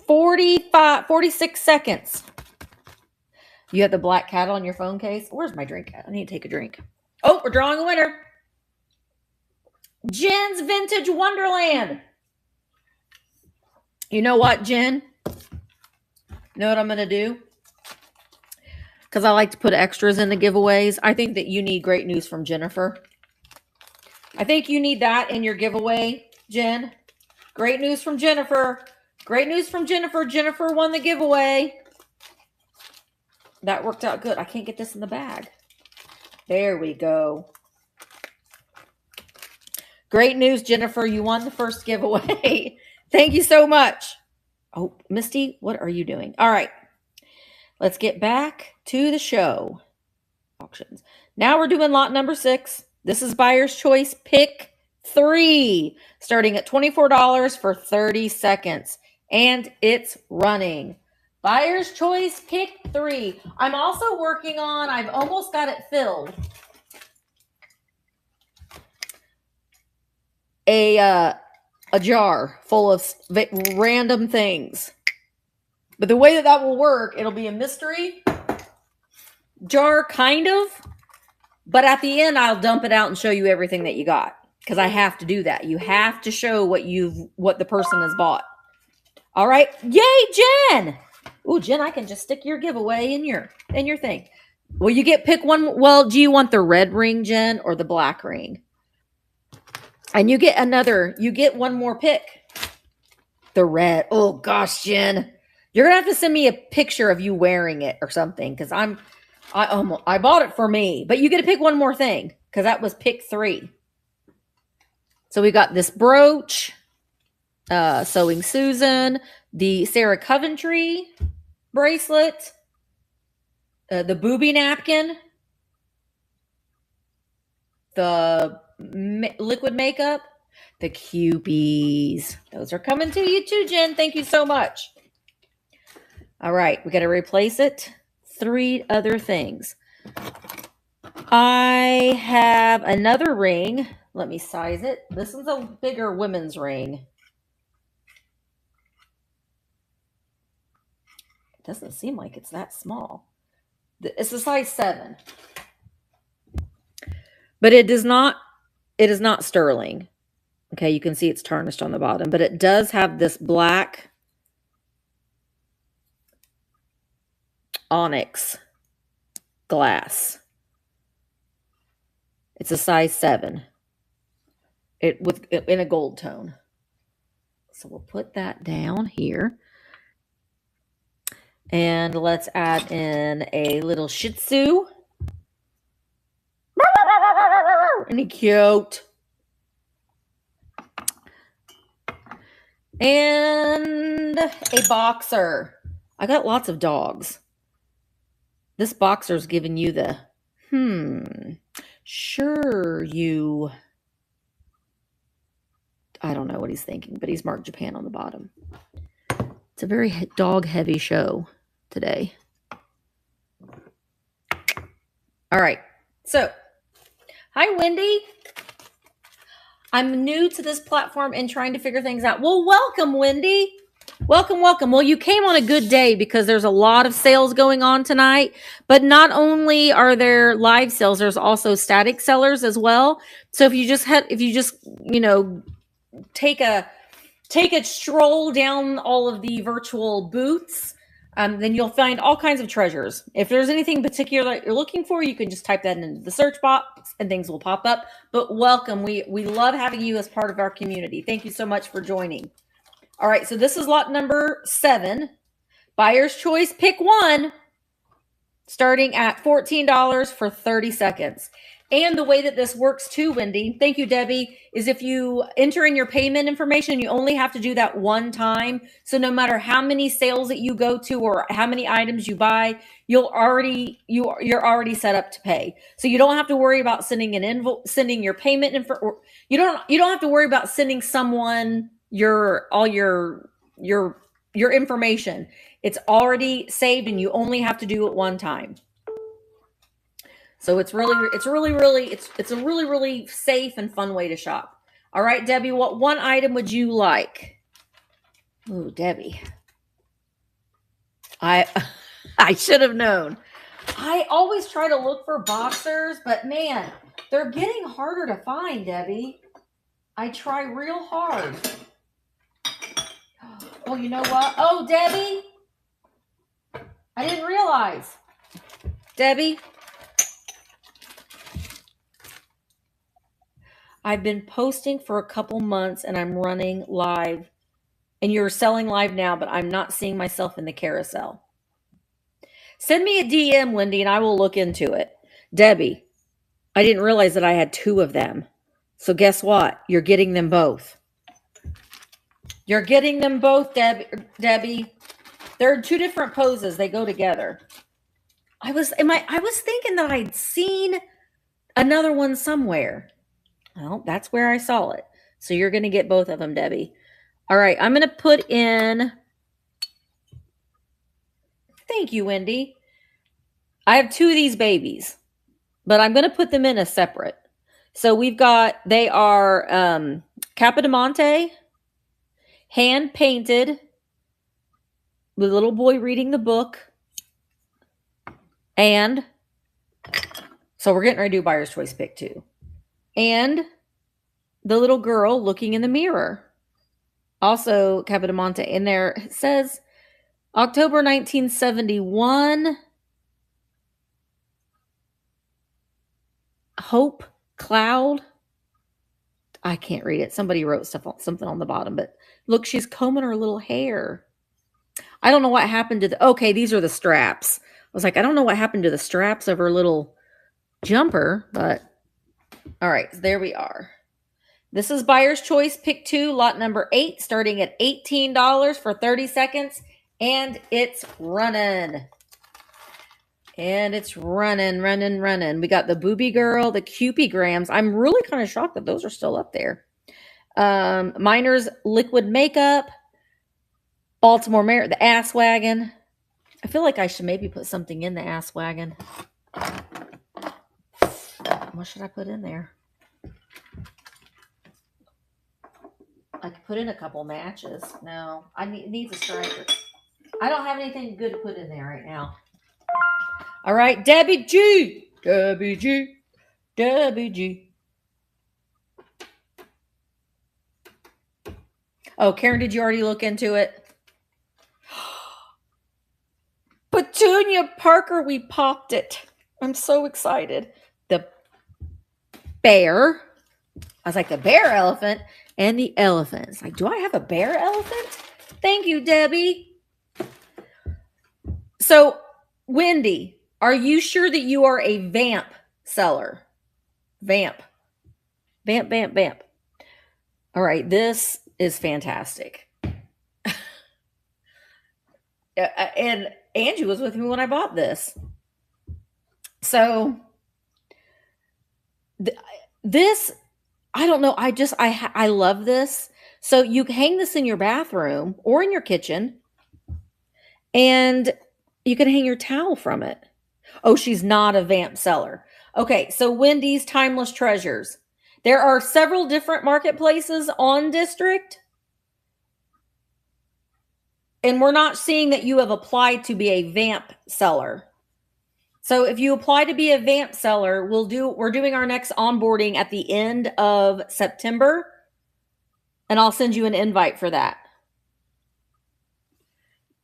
46 seconds. You have the black cat on your phone case. Where's my drink at? I need to take a drink. Oh, we're drawing a winner. Jen's Vintage Wonderland. You know what, Jen? You know what I'm going to do? Because I like to put extras in the giveaways. I think that you need great news from Jennifer. I think you need that in your giveaway, Jen. Great news from Jennifer. Great news from Jennifer. Jennifer won the giveaway. That worked out good. I can't get this in the bag. There we go. Great news, Jennifer. You won the first giveaway. Thank you so much. Oh, Misty, what are you doing? All right. Let's get back to the show. Auctions. Now we're doing lot number 6. This is Buyer's Choice Pick 3. Starting at $24 for 30 seconds. And it's running. Buyer's Choice Pick 3. I'm also working on, I've almost got it filled, a jar full of random things. But the way that will work, it'll be a mystery jar, kind of. But at the end, I'll dump it out and show you everything that you got. Because I have to do that. You have to show what the person has bought. All right. Yay, Jen! Ooh, Jen, I can just stick your giveaway in your thing. Well, you pick one. Well, do you want the red ring, Jen, or the black ring? And you get one more pick. The red. Oh, gosh, Jen. You're going to have to send me a picture of you wearing it or something. Because I bought it for me. But you get to pick one more thing. Because that was pick 3. So we got this brooch. Sewing Susan. The Sarah Coventry bracelet. The booby napkin. The liquid makeup. The Cupies. Those are coming to you too, Jen. Thank you so much. All right. We got to replace it. 3 other things. I have another ring. Let me size it. This is a bigger women's ring. It doesn't seem like it's that small. It's a size 7. But it is not sterling. Okay, you can see it's tarnished on the bottom, but it does have this black onyx glass. It's a size 7. In a gold tone. So we'll put that down here. And let's add in a little Shih Tzu. Isn't he cute? And a boxer. I got lots of dogs. This boxer's giving you the, sure you, I don't know what he's thinking, but he's marked Japan on the bottom. It's a very dog-heavy show today. All right. So, hi, Wendy. I'm new to this platform and trying to figure things out. Well, welcome, Wendy. Welcome. Well, you came on a good day because there's a lot of sales going on tonight. But not only are there live sales, there's also static sellers as well. So if you just take a take a stroll down all of the virtual booths. Then you'll find all kinds of treasures. If there's anything particular that you're looking for, you can just type that into the search box and things will pop up. But welcome. We love having you as part of our community. Thank you so much for joining. All right, so this is lot number 7. Buyer's choice, pick one, starting at $14 for 30 seconds. And the way that this works too, Wendy, thank you, Debbie, is if you enter in your payment information, you only have to do that one time. So no matter how many sales that you go to or how many items you buy, you're already set up to pay. So you don't have to worry about sending an invoice, sending your payment info, or you don't have to worry about sending someone your information. It's already saved and you only have to do it one time. So it's a really safe and fun way to shop. All right, Debbie, what one item would you like? Oh, Debbie. I should have known. I always try to look for boxers, but man, they're getting harder to find, Debbie. I try real hard. Oh, you know what? Oh, Debbie. I didn't realize. Debbie. I've been posting for a couple months and I'm running live and you're selling live now, but I'm not seeing myself in the carousel. Send me a DM, Wendy, and I will look into it. Debbie, I didn't realize that I had 2 of them. So guess what? You're getting them both. You're getting them both, Debbie. They're 2 different poses. They go together. I was thinking that I'd seen another one somewhere. Well, that's where I saw it. So you're going to get both of them, Debbie. All right, I'm going to put in... Thank you, Wendy. I have 2 of these babies, but I'm going to put them in a separate. So they are Capodimonte, hand-painted, the little boy reading the book, and so we're getting ready to do Buyer's Choice Pick 2. And the little girl looking in the mirror. Also Capodimonte. And there it says October 1971. Hope Cloud. I can't read it. Somebody wrote something on the bottom, but look, she's combing her little hair. I don't know what happened to okay, these are the straps. I was like, I don't know what happened to the straps of her little jumper, but all right, so there we are. This is Buyer's Choice Pick 2, lot number 8, starting at $18 for 30 seconds. And it's running. And it's running. We got the Booby Girl, the Cupie Grams. I'm really kind of shocked that those are still up there. Miner's Liquid Makeup. Baltimore Mare, the Ass Wagon. I feel like I should maybe put something in the Ass Wagon. What should I put in there? I could put in a couple matches. No, I need a striker. I don't have anything good to put in there right now. All right, Debbie G. Oh, Karen, did you already look into it? Petunia Parker, we popped it. I'm so excited. The bear. I was like, the bear elephant and the elephant. It's like, do I have a bear elephant? Thank you, Debbie. So, Wendy, are you sure that you are a VAMP seller? VAMP. All right, this is fantastic. And Angie was with me when I bought this. So, this, I don't know. I love this. So you hang this in your bathroom or in your kitchen and you can hang your towel from it. Oh, she's not a VAMP seller. Okay. So Wendy's Timeless Treasures. There are several different marketplaces on District. And we're not seeing that you have applied to be a VAMP seller. So if you apply to be a VAMP seller, we're doing our next onboarding at the end of September. And I'll send you an invite for that.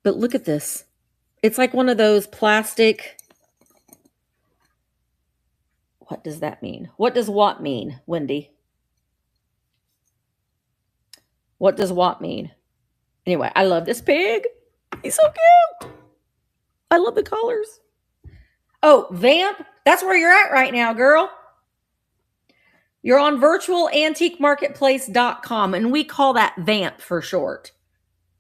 But look at this. It's like one of those plastic. What does that mean? What does what mean, Wendy? What does what mean? Anyway, I love this pig. He's so cute. I love the colors. Oh, VAMP. That's where you're at right now, girl. You're on virtualantiquemarketplace.com, and we call that VAMP for short.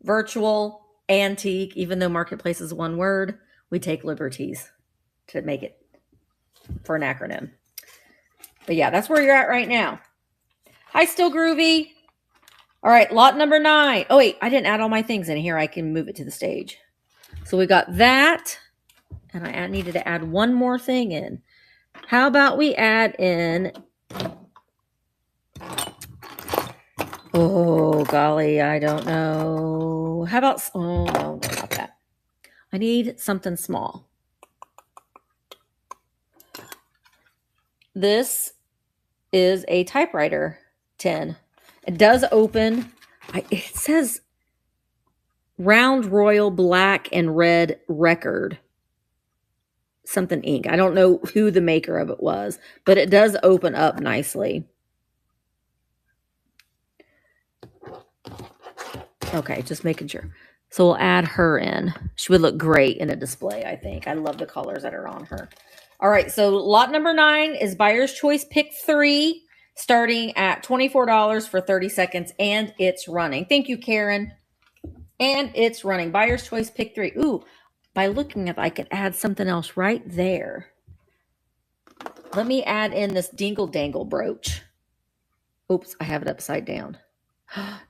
Virtual Antique, even though marketplace is one word, we take liberties to make it for an acronym. But yeah, that's where you're at right now. Hi, Still Groovy. All right, lot number 9. Oh, wait, I didn't add all my things in here. I can move it to the stage. So we got that, and I needed to add one more thing in. How about we add in... Oh, golly, I don't know. How about... Oh, no, not that. I need something small. This is a typewriter tin. It does open. It says round royal black and red record. Something ink. I don't know who the maker of it was, but it does open up nicely. Okay, just making sure. So we'll add her in. She would look great in a display, I think. I love the colors that are on her. All right, so lot number 9 is Buyer's Choice Pick 3, starting at $24 for 30 seconds, and it's running. Thank you, Karen. And it's running. Buyer's Choice Pick 3. Ooh, by looking at it, I could add something else right there. Let me add in this dingle dangle brooch. Oops, I have it upside down.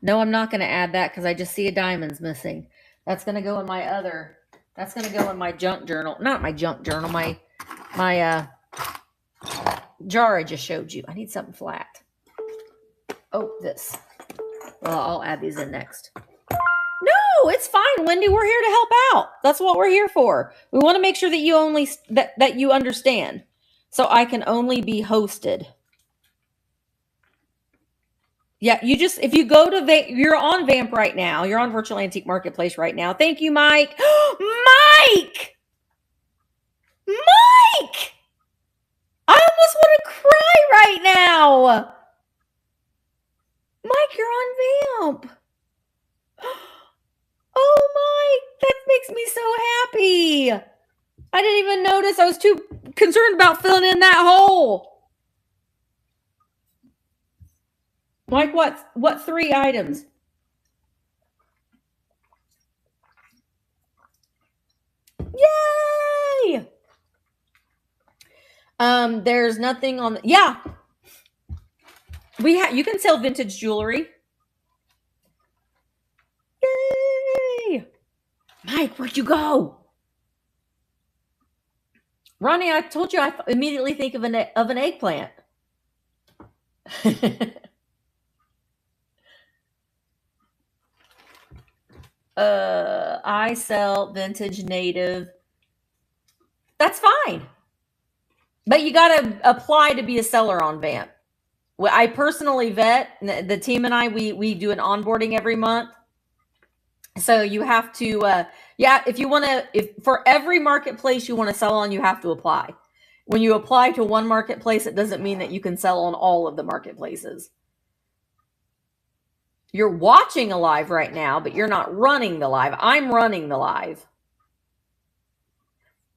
No, I'm not going to add that because I just see a diamond's missing. That's going to go in my other. That's going to go in my junk journal. Not my junk journal. My jar I just showed you. I need something flat. Oh, this. Well, I'll add these in next. No, it's fine, Wendy. We're here to help out. That's what we're here for. We want to make sure that you only that you understand. So I can only be hosted. Yeah, you just, if you go to, you're on VAMP right now. You're on Virtual Antique Marketplace right now. Thank you, Mike. Mike! Mike! I almost want to cry right now. Mike, you're on VAMP. Oh, Mike, that makes me so happy. I didn't even notice. I was too concerned about filling in that hole. Mike, what 3 items? Yay! There's nothing on the, yeah. You can sell vintage jewelry. Yay! Mike, where'd you go? Ronnie, I told you I immediately think of an eggplant. I sell vintage native. That's fine. But you got to apply to be a seller on VAMP. Well, I personally vet. The team and I, we do an onboarding every month. So you have to, yeah, if you want to, if for every marketplace you want to sell on, you have to apply. When you apply to one marketplace, it doesn't mean that you can sell on all of the marketplaces. You're watching a live right now, but you're not running the live. I'm running the live.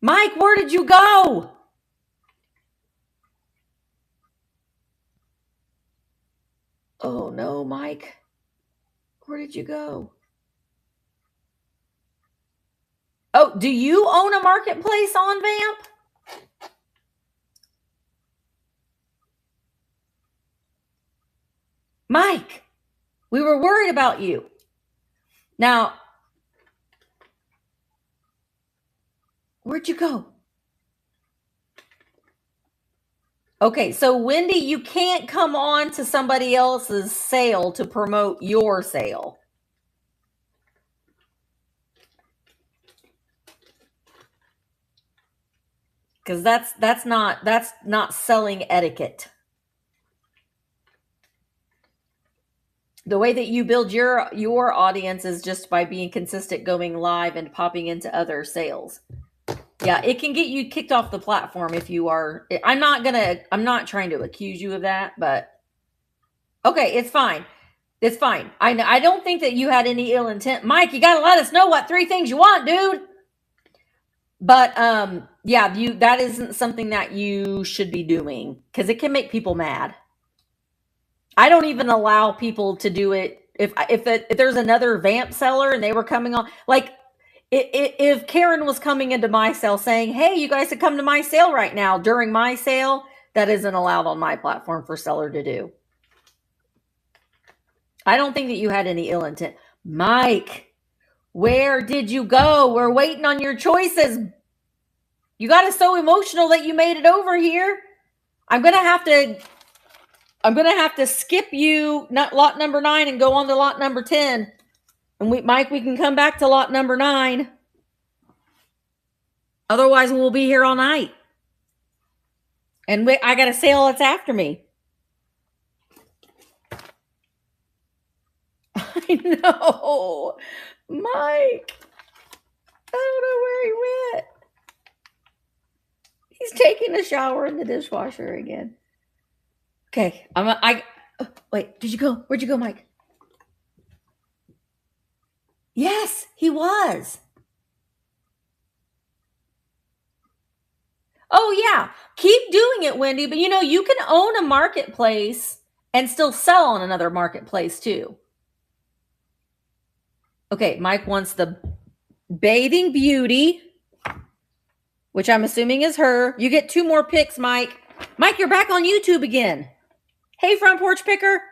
Mike, where did you go? Oh no, Mike. Where did you go? Oh, do you own a marketplace on VAMP? Mike, we were worried about you. Now, where'd you go? Okay, so Wendy, you can't come on to somebody else's sale to promote your sale. Because that's not selling etiquette. The way that you build your audience is just by being consistent, going live and popping into other sales. Yeah, it can get you kicked off the platform if you are. I'm not trying to accuse you of that, but okay, it's fine. It's fine. I don't think that you had any ill intent. Mike, you got to let us know what 3 things you want, dude. But yeah, that isn't something that you should be doing because it can make people mad. I don't even allow people to do it if there's another VAMP seller and they were coming on, like if Karen was coming into my sale saying, hey, you guys should come to my sale right now during my sale, that isn't allowed on my platform for seller to do. I don't think that you had any ill intent. Mike, where did you go? We're waiting on your choices. You got us so emotional that you made it over here. I'm gonna have to skip you lot number 9 and go on to lot number 10. And Mike, we can come back to lot number 9. Otherwise, we'll be here all night. And I got a sale that's after me. I know. Mike. I don't know where he went. He's taking a shower in the dishwasher again. Okay. Wait, did you go? Where'd you go, Mike? Yes, he was. Oh, yeah. Keep doing it, Wendy. But, you can own a marketplace and still sell on another marketplace, too. Okay, Mike wants the Bathing Beauty, which I'm assuming is her. You get 2 more picks, Mike. Mike, you're back on YouTube again. Hey, Front Porch Picker.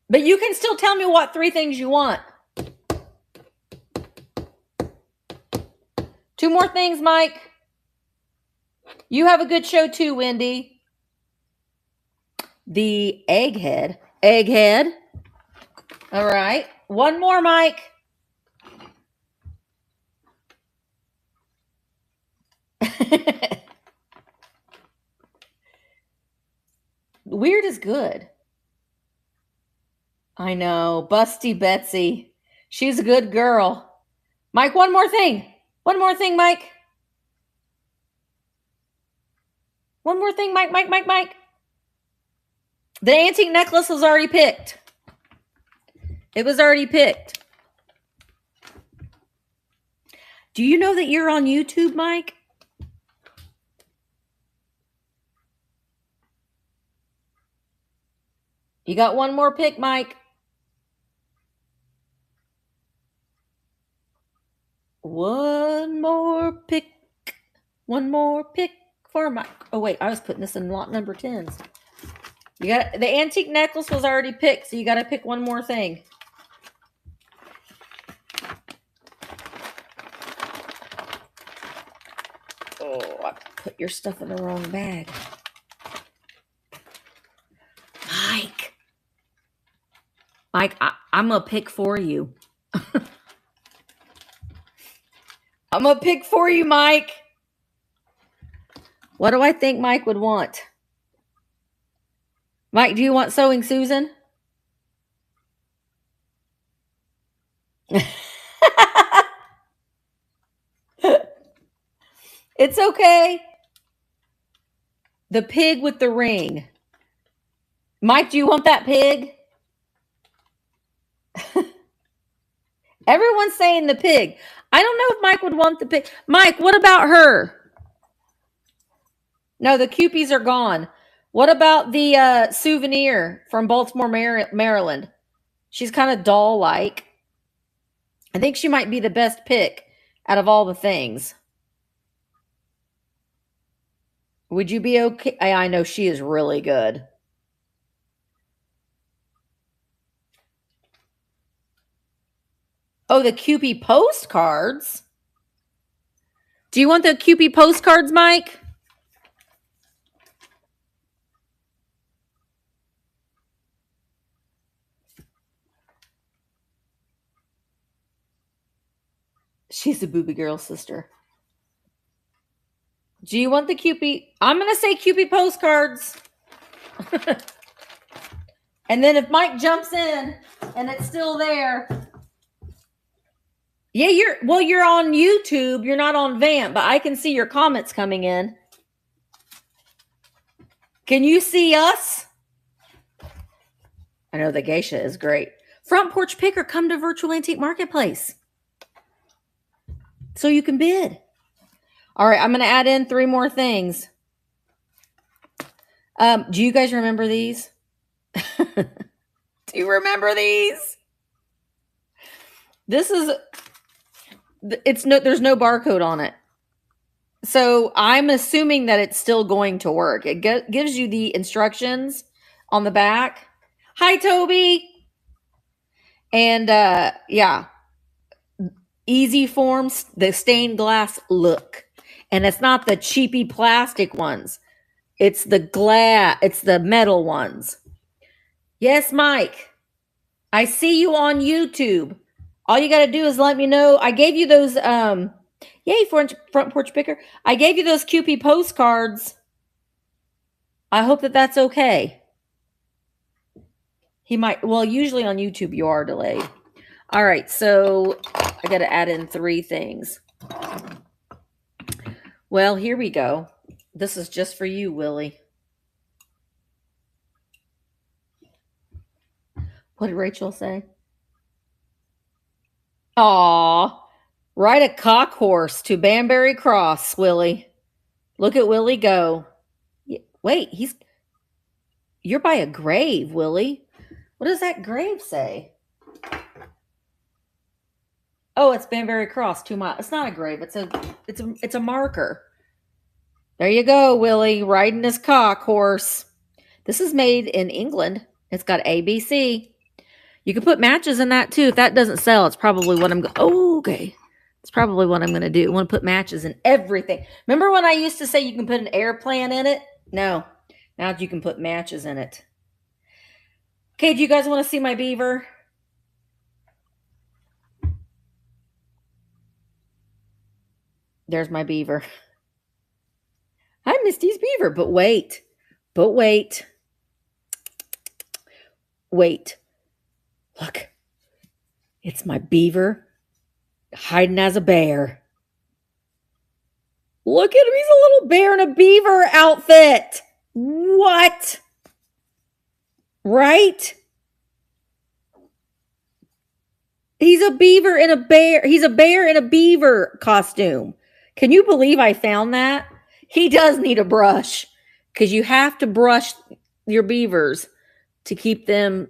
But you can still tell me what 3 things you want. 2 more things, Mike. You have a good show too, Wendy. The Egghead. Egghead. All right. 1 more, Mike. Weird is good. I know. Busty Betsy. She's a good girl. Mike, 1 more thing. 1 more thing, Mike. 1 more thing, Mike. The antique necklace was already picked. It was already picked. Do you know that you're on YouTube, Mike? You got 1 more pick, Mike. 1 more pick. 1 more pick for Mike. Oh, wait. I was putting this in lot number 10. You got the antique necklace was already picked, so you got to pick 1 more thing. Oh, I put your stuff in the wrong bag. Mike, I'm going to pick for you. I'm going to pick for you, Mike. What do I think Mike would want? Mike, do you want Sewing Susan? It's okay. The pig with the ring. Mike, do you want that pig? Everyone's saying the pig. I don't know if Mike would want the pig. Mike, what about her? No, the Cupies are gone. What about the souvenir from Baltimore, Maryland? She's kind of doll-like. I think she might be the best pick out of all the things. Would you be okay? I know she is really good. Oh, the Cupie postcards. Do you want the Cupie postcards, Mike? She's a booby girl sister. Do you want the Cupie? I'm going to say Cupie postcards. And then if Mike jumps in and it's still there. Yeah, you're on YouTube. You're not on VAMP, but I can see your comments coming in. Can you see us? I know the geisha is great. Front Porch Picker, come to Virtual Antique Marketplace so you can bid. All right, I'm going to add in 3 more things. Do you guys remember these? Do you remember these? This is, there's no barcode on it. So I'm assuming that it's still going to work. It gives you the instructions on the back. Hi, Toby. And yeah, easy forms, the stained glass look. And it's not the cheapy plastic ones. It's the glass, it's the metal ones. Yes, Mike. I see you on YouTube. All you got to do is let me know. I gave you those, yay, Front Porch Picker. I gave you those QP postcards. I hope that that's okay. He might, well, usually on YouTube you are delayed. All right, so I got to add in 3 things. Well, here we go. This is just for you, Willie. What did Rachel say? Aw, ride a cock horse to Banbury Cross, Willie. Look at Willie go. Wait, you're by a grave, Willie. What does that grave say? Oh, it's Banbury Cross, 2 miles. It's not a grave. It's a marker. There you go, Willie, riding his cock horse. This is made in England. It's got ABC. You can put matches in that too. If that doesn't sell, it's probably what I'm going. Oh, okay. It's probably what I'm going to do. I want to put matches in everything. Remember when I used to say you can put an airplane in it? No. Now you can put matches in it. Okay, do you guys want to see my beaver? There's my beaver. Hi, Misty's beaver. But wait. Wait. Look. It's my beaver hiding as a bear. Look at him. He's a little bear in a beaver outfit. What? Right? He's a beaver in a bear. He's a bear in a beaver costume. Can you believe I found that? He does need a brush because you have to brush your beavers to keep them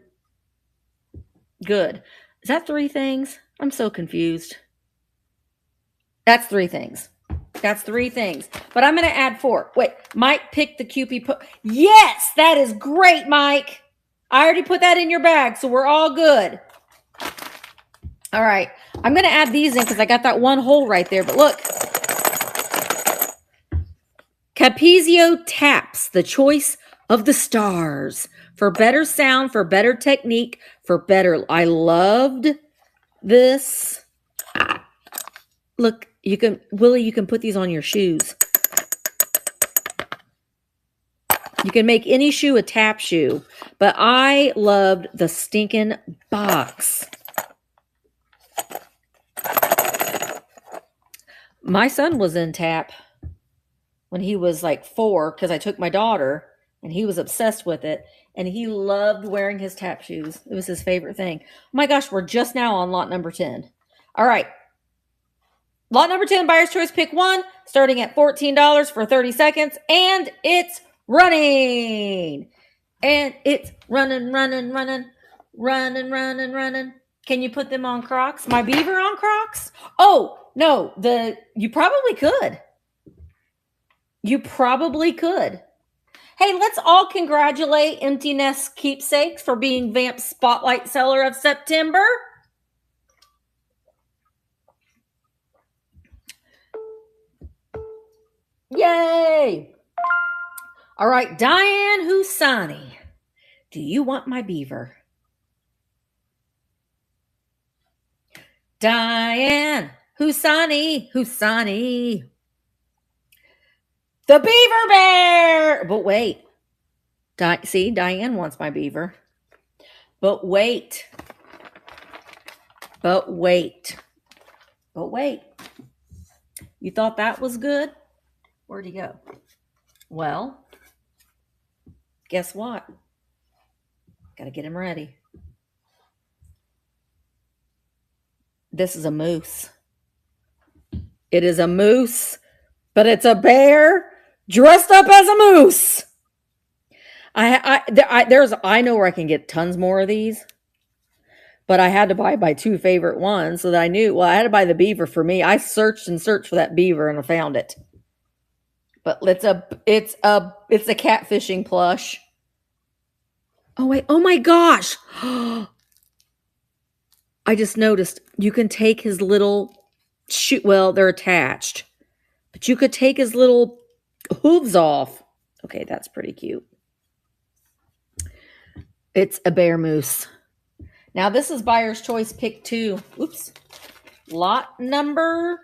good. Is that 3 things? I'm so confused. That's 3 things. That's 3 things. But I'm going to add 4. Wait, Mike picked the QP. Yes, that is great, Mike. I already put that in your bag, so we're all good. All right. I'm going to add these in because I got that one hole right there. But look. Capezio Taps, the choice of the stars. For better sound, for better technique, for better. I loved this. Look, Willie, you can put these on your shoes. You can make any shoe a tap shoe. But I loved the stinking box. My son was in tap when he was like 4 because I took my daughter and he was obsessed with it. And he loved wearing his tap shoes. It was his favorite thing. Oh my gosh, we're just now on lot number 10. All right. Lot number 10, buyer's choice, pick 1, starting at $14 for 30 seconds. And it's running. And it's running. Can you put them on Crocs? My beaver on Crocs? Oh, no. You probably could. You probably could. Hey, let's all congratulate Empty Nest Keepsakes for being VAMP's Spotlight Seller of September. Yay! All right, Diane Husani. Do you want my beaver? Diane Husani. The beaver bear! But wait. See, Diane wants my beaver. But wait. But wait. But wait. You thought that was good? Where'd he go? Well, guess what? Got to get him ready. This is a moose. It is a moose, but it's a bear dressed up as a moose. I know where I can get tons more of these, but I had to buy my two favorite ones so that I knew. Well, I had to buy the beaver for me. I searched and searched for that beaver and I found it. But it's a catfishing plush. Oh wait! Oh my gosh! I just noticed you can take his little shoe. Well, they're attached, but you could take his little hooves off. Okay, that's pretty cute. It's a bear moose. Now this is buyer's choice pick 2. Oops. Lot number.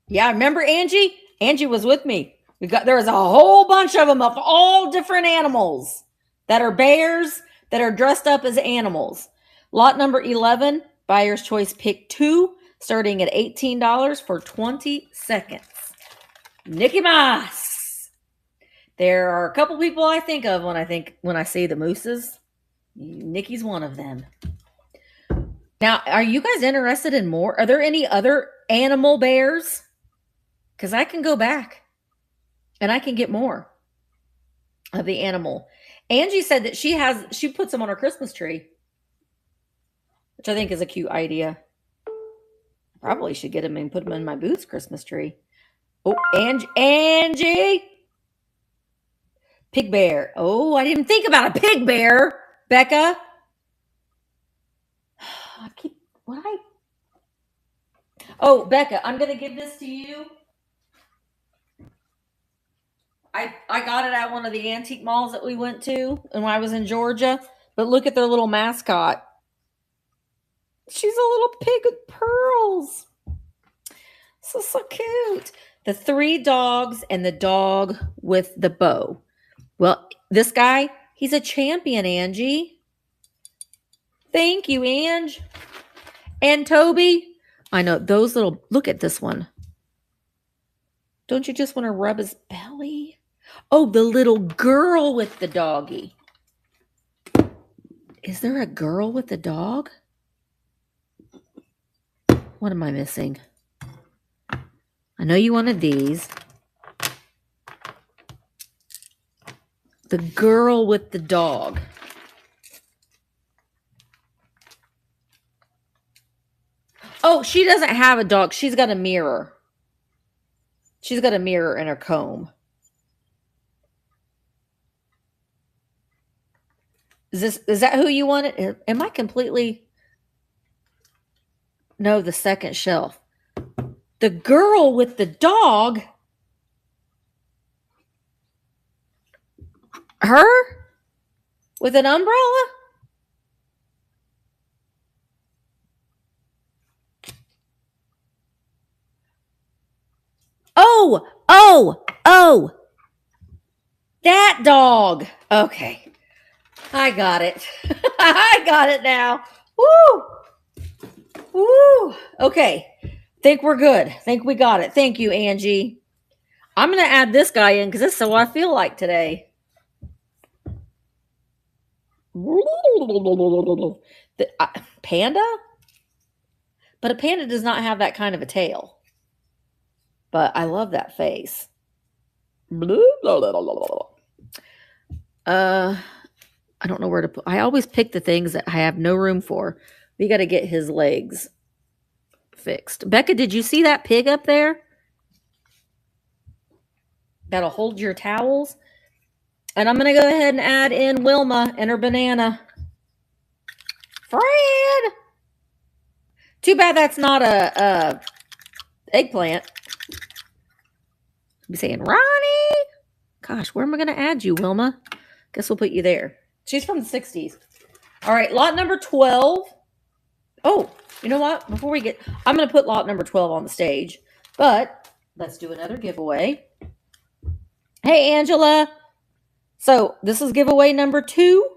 Yeah, remember Angie? Angie was with me. There was a whole bunch of them of all different animals that are bears that are dressed up as animals. Lot number 11, buyer's choice pick 2, starting at $18 for 20 seconds. Mickey Mouse. There are a couple people I think of when I see the mooses. Nikki's one of them. Now, are you guys interested in more? Are there any other animal bears? Because I can go back and I can get more of the animal. Angie said that she puts them on her Christmas tree, which I think is a cute idea. Probably should get them and put them in my Boots Christmas tree. Oh, Angie. Pig bear. Oh, I didn't think about a pig bear, Becca. Oh, Becca, I'm going to give this to you. I got it at one of the antique malls that we went to when I was in Georgia. But look at their little mascot. She's a little pig with pearls. So cute. The 3 dogs and the dog with the bow. Well, this guy, he's a champion, Angie. Thank you, Ange. And Toby. I know, those little, look at this one. Don't you just want to rub his belly? Oh, the little girl with the doggy. Is there a girl with the dog? What am I missing? I know you wanted these. The girl with the dog. Oh, she doesn't have a dog. She's got a mirror. She's got a mirror in her comb. Is that who you wanted? Am I completely? No, the second shelf. The girl with the dog. Her? With an umbrella? Oh. That dog. Okay. I got it. I got it now. Woo. Okay. Think we're good. Think we got it. Thank you, Angie. I'm going to add this guy in because this is what I feel like today. Panda? But a panda does not have that kind of a tail. But I love that face. I don't know where to put. I always pick the things that I have no room for. We got to get his legs fixed. Becca, did you see that pig up there? That'll hold your towels. And I'm going to go ahead and add in Wilma and her banana. Fred! Too bad that's not a eggplant. I'll be saying, Ronnie! Gosh, where am I going to add you, Wilma? Guess we'll put you there. She's from the 60s. All right, lot number 12. Oh, you know what? Before we get... I'm going to put lot number 12 on the stage. But let's do another giveaway. Hey, Angela. So this is giveaway number 2.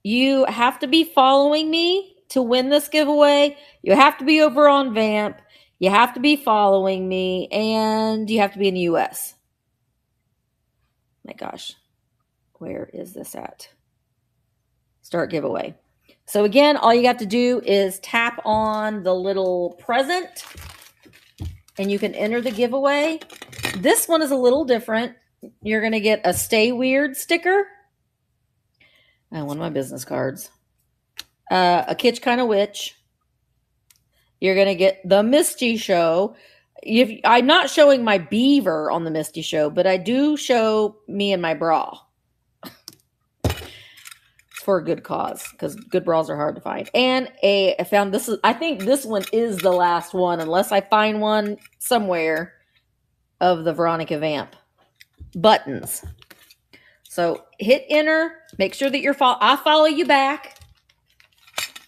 You have to be following me to win this giveaway. You have to be over on VAMP. You have to be following me. And you have to be in the US. My gosh. Where is this at? Start giveaway. So again, all you have to do is tap on the little present and you can enter the giveaway. This one is a little different. You're going to get a Stay Weird sticker. One of my business cards. A Kitsch Kind of Witch. You're going to get the Misty Show. I'm not showing my beaver on the Misty Show, but I do show me and my bra. For a good cause, because good bras are hard to find. And I found this is, I think this one is the last one, unless I find one somewhere of the Veronica Vamp buttons. So hit enter. Make sure that I follow you back.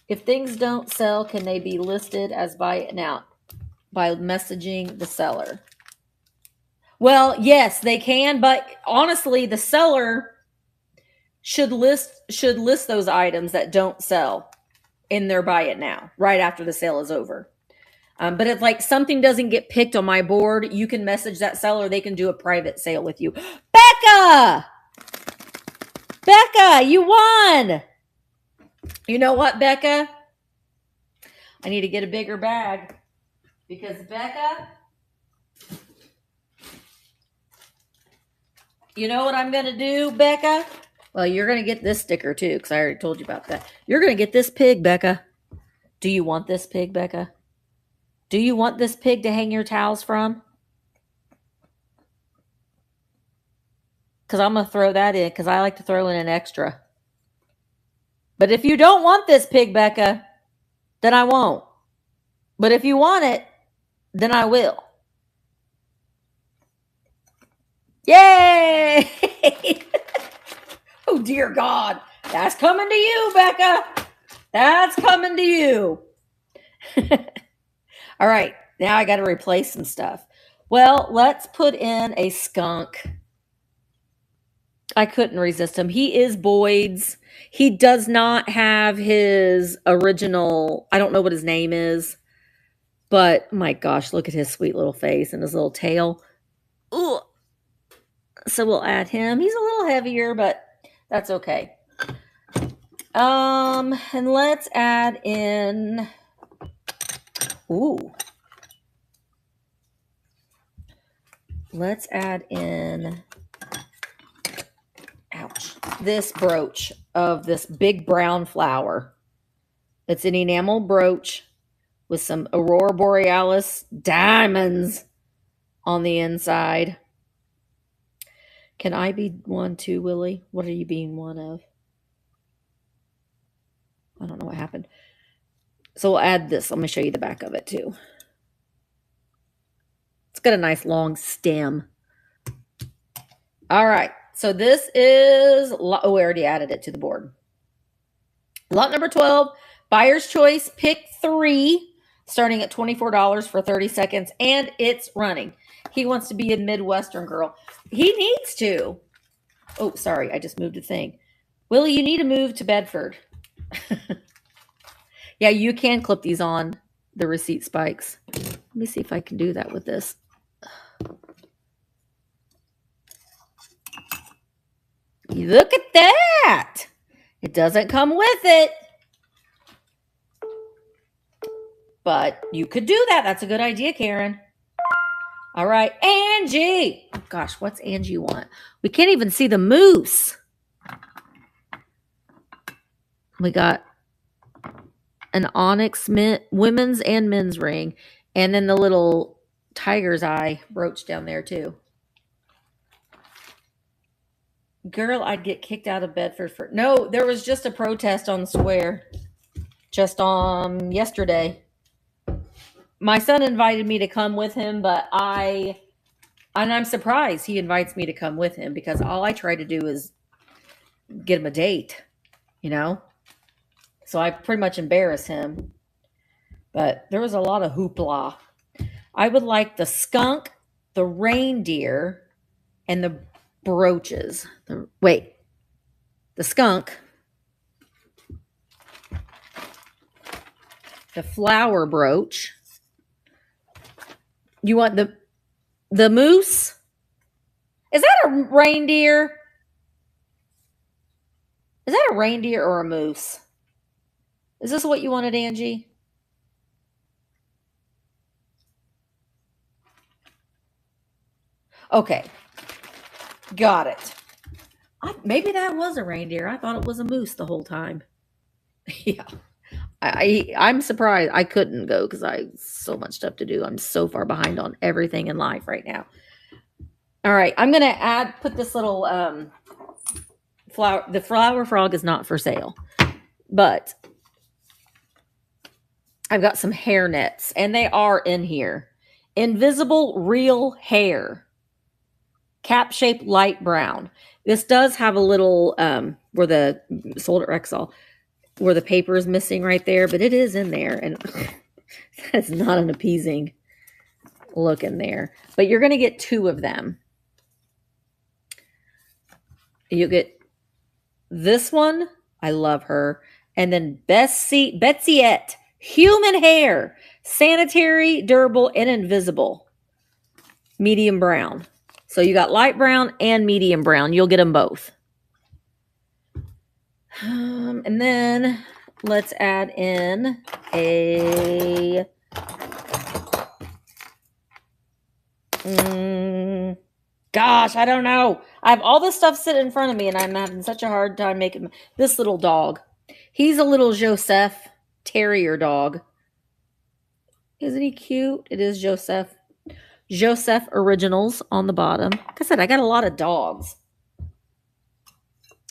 If things don't sell, can they be listed as buy now by messaging the seller? Well, yes, they can, but honestly, the seller should list those items that don't sell in their buy it now, right after the sale is over. But if like something doesn't get picked on my board, you can message that seller. They can do a private sale with you. Becca, you won. You know what, Becca? I need to get a bigger bag because Becca, you know what I'm going to do, Becca? Well, you're going to get this sticker too, because I already told you about that. You're going to get this pig, Becca. Do you want this pig, Becca? Do you want this pig to hang your towels from? Because I'm going to throw that in, because I like to throw in an extra. But if you don't want this pig, Becca, then I won't. But if you want it, then I will. Yay! Oh, dear God. That's coming to you, Becca. That's coming to you. All right. Now I got to replace some stuff. Well, let's put in a skunk. I couldn't resist him. He is Boyd's. He does not have his original, I don't know what his name is, but my gosh, look at his sweet little face and his little tail. Ugh. So we'll add him. He's a little heavier, but that's okay. And let's add in, let's add in, ouch, this brooch of this big brown flower. It's an enamel brooch with some Aurora Borealis diamonds on the inside. Can I be one too, Willie? What are you being one of? I don't know what happened. So we'll add this. Let me show you the back of it too. It's got a nice long stem. All right. So this is, oh, we already added it to the board. Lot number 12, buyer's choice, pick 3, starting at $24 for 30 seconds, and it's running. He wants to be a Midwestern girl. He needs to. Oh, sorry. I just moved a thing. Willie, you need to move to Bedford. Yeah, you can clip these on the receipt spikes. Let me see if I can do that with this. Look at that. It doesn't come with it. But you could do that. That's a good idea, Karen. All right, Angie. Oh, gosh, what's Angie want? We can't even see the moose. We got an onyx women's and men's ring. And then the little tiger's eye brooch down there, too. Girl, I'd get kicked out of Bedford for... No, there was just a protest on the square. Just on yesterday. My son invited me to come with him, but I'm surprised he invites me to come with him because all I try to do is get him a date, you know? So I pretty much embarrass him. But there was a lot of hoopla. I would like the skunk, the reindeer, and the brooches. The skunk, the flower brooch. You want the moose? Is that a reindeer? Is that a reindeer or a moose? Is this what you wanted, Angie? Okay. Got it. Maybe that was a reindeer. I thought it was a moose the whole time. Yeah. I'm surprised I couldn't go because I have so much stuff to do. I'm so far behind on everything in life right now. All right. I'm going to put this little flower. The flower frog is not for sale, but I've got some hair nets and they are in here. Invisible real hair. Cap shaped light brown. This does have a little where the sold at Rexall where the paper is missing right there, but it is in there, and that's not an appeasing look in there. But you're going to get 2 of them. You get this one. I love her. And then Betsyette. Human hair. Sanitary, durable, and invisible. Medium brown. So you got light brown and medium brown. You'll get them both. And then let's add in a gosh, I don't know. I have all this stuff sitting in front of me and I'm having such a hard time making this little dog. He's a little Joseph terrier dog. Isn't he cute? It is Joseph. Joseph Originals on the bottom. Like I said, I got a lot of dogs.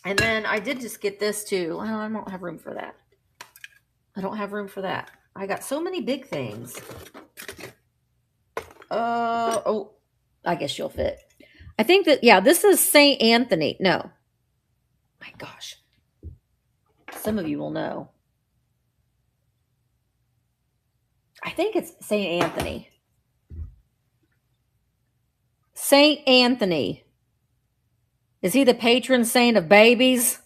And then I did just get this too. Well, I don't have room for that. I don't have room for that. I got so many big things. Oh, I guess you'll fit. I think that, yeah, this is St. Anthony. No. My gosh. Some of you will know. I think it's St. Anthony. St. Anthony. Is he the patron saint of babies?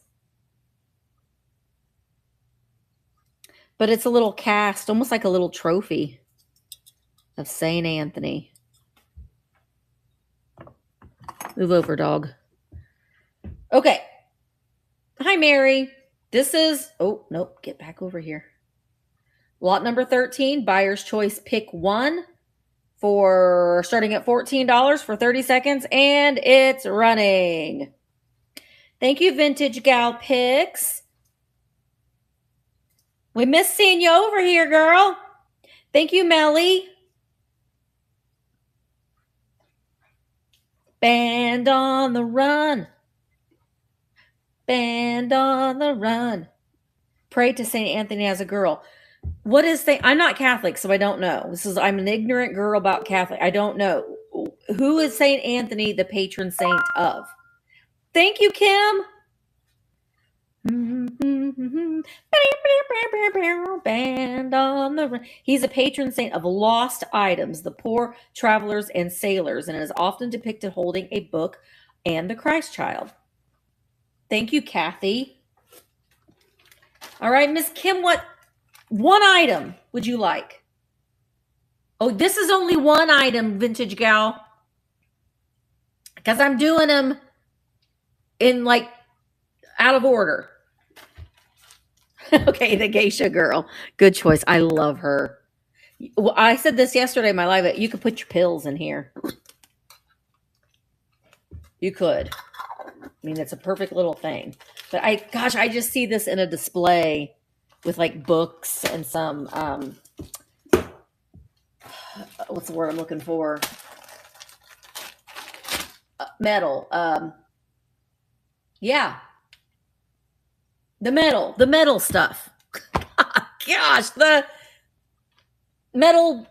But it's a little cast, almost like a little trophy of St. Anthony. Move over, dog. Okay. Hi, Mary. This is, oh, nope, get back over here. Lot number 13, buyer's choice, pick 1 for starting at $14 for 30 seconds, and it's running. Thank you, Vintage Gal Picks. We miss seeing you over here, girl. Thank you, Melly. Band on the run. Band on the run. Pray to St. Anthony as a girl. What is I'm not Catholic, so I don't know. I'm an ignorant girl about Catholic. I don't know. Who is St. Anthony the patron saint of? Thank you, Kim. Band on the run. He's a patron saint of lost items, the poor, travelers, and sailors, and is often depicted holding a book and the Christ child. Thank you, Kathy. All right, Miss Kim, what one item would you like? Oh, this is only one item, Vintage Gal. Because I'm doing them in like out of order. Okay, the geisha girl. Good choice. I love her. Well, I said this yesterday in my live. You could put your pills in here. You could. I mean, it's a perfect little thing. But I just see this in a display with like books and some, what's the word I'm looking for? Metal. Yeah. The metal stuff. Gosh, the metal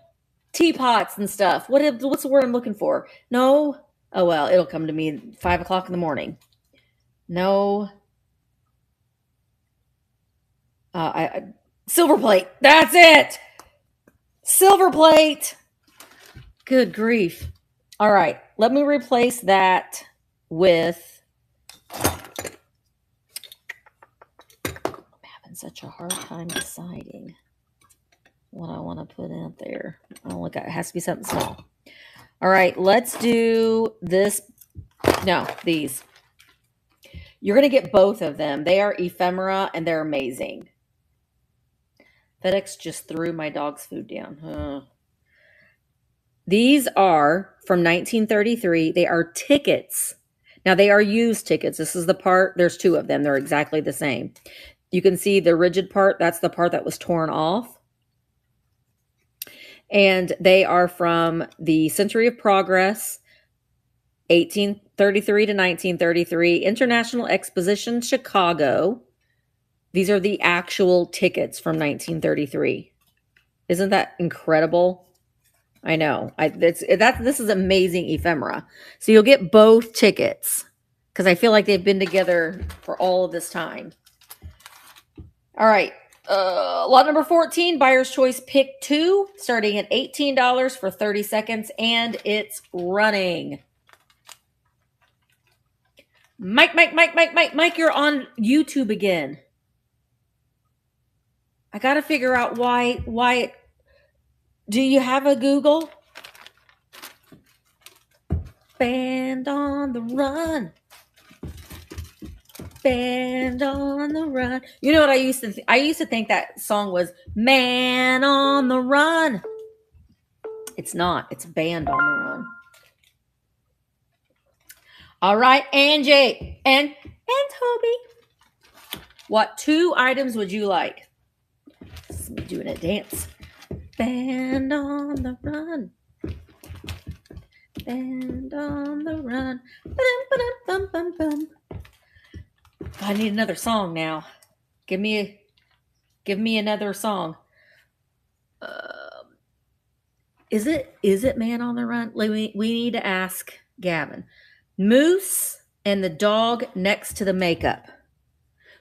teapots and stuff. What's the word I'm looking for? No. Oh, well, it'll come to me at 5 o'clock in the morning. No. Silver plate. That's it. Silver plate. Good grief. All right. Let me replace that with... I'm having such a hard time deciding. what I want to put in there. Oh, look, it has to be something small. All right, let's do this. No, these. You're going to get both of them. They are ephemera and they're amazing. FedEx just threw my dog's food down. These are from 1933. They are tickets. Now, they are used tickets. This is the part. There's two of them. They're exactly the same. You can see the rigid part. That's the part that was torn off. And they are from the Century of Progress, 1833 to 1933, International Exposition, Chicago. These are the actual tickets from 1933. Isn't that incredible? I know. This is amazing ephemera. So you'll get both tickets because I feel like they've been together for all of this time. All right. Lot number 14, Buyer's Choice Pick 2, starting at $18 for 30 seconds, and it's running. Mike, you're on YouTube again. I got to figure out why. Do you have a Google? Band on the run. Band on the run. You know what I used to think that song was Man on the Run. It's not. It's Band on the Run. All right, Angie and Toby. What 2 items would you like? This is me doing a dance. Band on the run. Band on the run. Ba-dum-ba-dum-bum-bum-bum. I need another song now. Give me another song. Is it Man on the Run? We need to ask Gavin. Moose and the dog next to the makeup.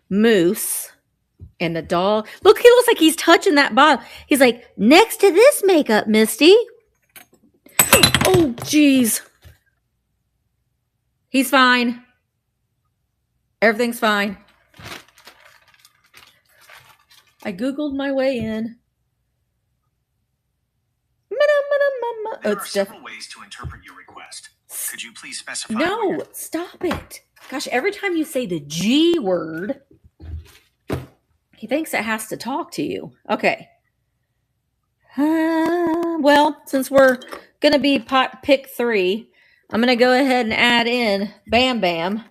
Moose and the dog. Look, he looks like he's touching that bottle. He's like, next to this makeup, Misty. Oh, jeez. He's fine. Everything's fine. I Googled my way in. There are several ways to interpret your request. Could you please specify? No, stop it. Gosh, every time you say the G word, he thinks it has to talk to you. Okay. Well, since we're going to be pick 3, I'm going to go ahead and add in Bam Bam.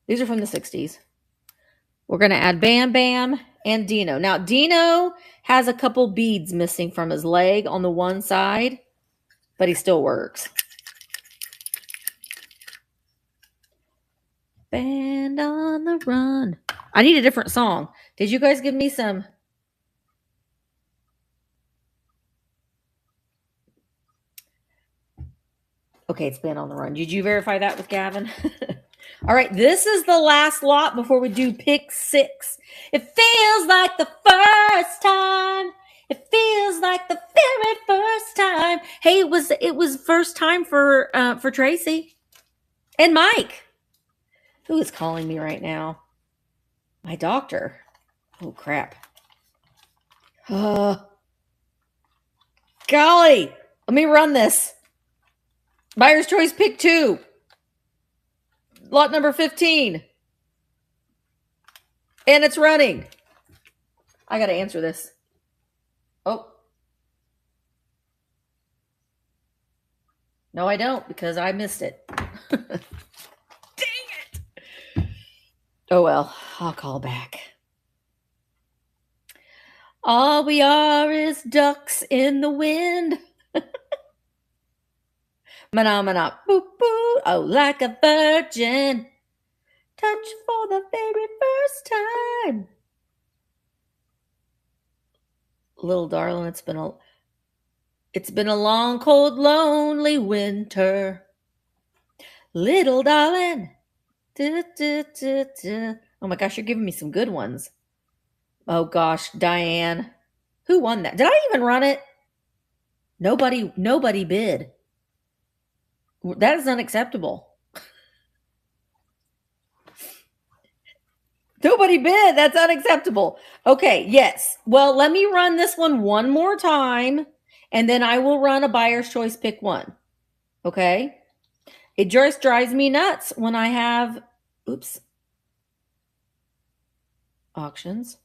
These are from the 60s. We're going to add Bam Bam and Dino. Now, Dino has a couple beads missing from his leg on the one side, but he still works. Band on the run. I need a different song. Did you guys give me some? Okay, it's Band on the Run. Did you verify that with Gavin? All right, this is the last lot before we do pick 6. It feels like the first time. It feels like the very first time. Hey, it was first time for Tracy and Mike. Who is calling me right now? My doctor. Oh crap. Golly, let me run this. Buyer's Choice Pick 2. Lot number 15. And it's running. I got to answer this. Oh. No, I don't, because I missed it. Dang it. Oh, well, I'll call back. All we are is ducks in the wind. Mana, boop, boop, oh, like a virgin. Touch for the very first time. Little darling, it's been a long, cold, lonely winter. Little darling. Da, da, da, da. Oh my gosh, you're giving me some good ones. Oh gosh, Diane. Who won that? Did I even run it? Nobody bid. That is unacceptable. Nobody bid. That's unacceptable. Okay, yes. Well, let me run this one more time, and then I will run a buyer's choice pick one. Okay? It just drives me nuts when I have, oops, auctions.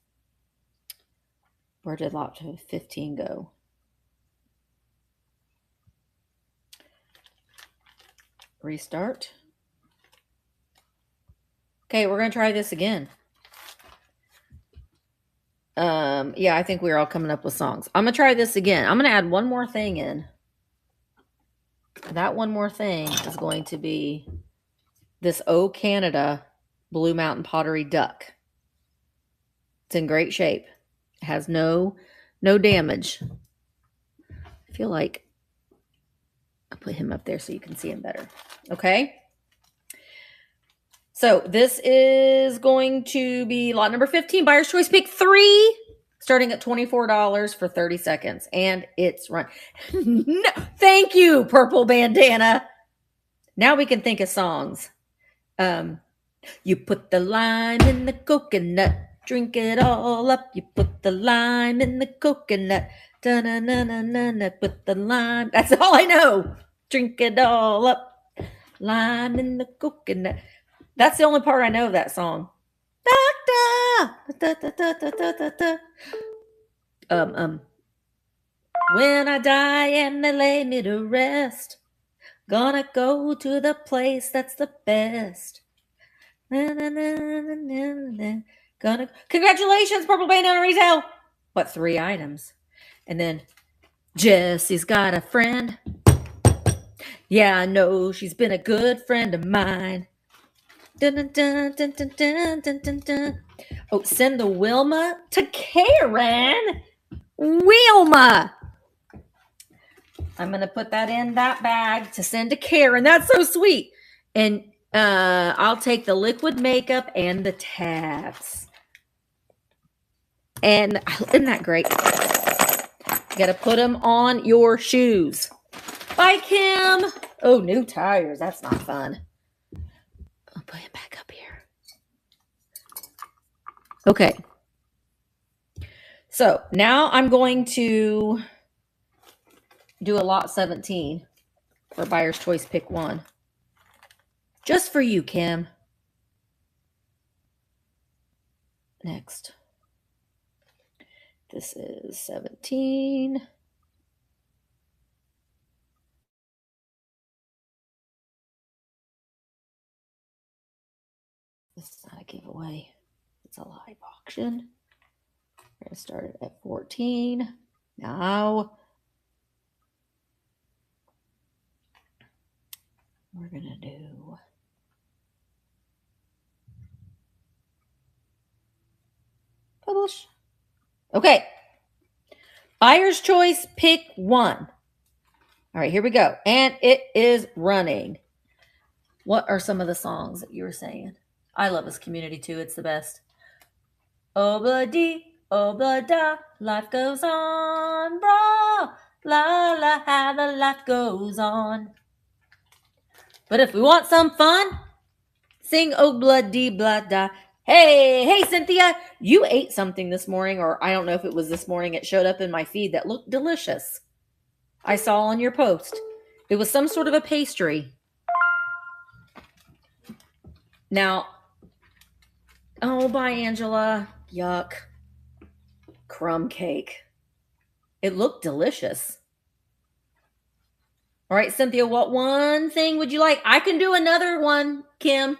Where did lot 15 go? Restart. Okay, we're going to try this again. Yeah, I think we're all coming up with songs. I'm going to try this again. I'm going to add one more thing in. That one more thing is going to be this O Canada Blue Mountain Pottery Duck. It's in great shape. It has no damage. I feel like I'll put him up there so you can see him better. Okay. So this is going to be lot number 15, buyer's choice pick 3, starting at $24 for 30 seconds. And it's run. No, thank you, Purple Bandana. Now we can think of songs. You put the lime in the coconut, drink it all up. You put the lime in the coconut. Da-na-na-na-na-na, put the lime. That's all I know. Drink it all up. Lime in the coconut. That's the only part I know of that song. When I die and they lay me to rest, gonna go to the place that's the best. Congratulations, Purple Bandana Retail. What 3 items? And then Jessie's got a friend. Yeah, I know she's been a good friend of mine. Dun, dun, dun, dun, dun, dun, dun, dun, dun. Oh, send the Wilma to Karen. Wilma. I'm going to put that in that bag to send to Karen. That's so sweet. And I'll take the liquid makeup and the tabs. And isn't that great? You got to put them on your shoes. Bye, Kim. Oh, new tires. That's not fun. I'll put it back up here. Okay. So now I'm going to do a lot 17 for buyer's choice pick 1. Just for you, Kim. Next. This is 17. This is not a giveaway. It's a live auction. We're going to start it at 14. Now we're going to do publish. Okay. Buyer's choice pick 1. All right, here we go. And it is running. What are some of the songs that you were saying? I love this community too. It's the best. Obla-dee, obla-da, life goes on, bra, la la, how the life goes on. But if we want some fun, sing obla-dee, bla-da. Hey, Cynthia, you ate something this morning, or I don't know if it was this morning. It showed up in my feed that looked delicious. I saw on your post. It was some sort of a pastry. Now, oh, bye, Angela. Yuck. Crumb cake. It looked delicious. All right, Cynthia, what one thing would you like? I can do another one, Kim.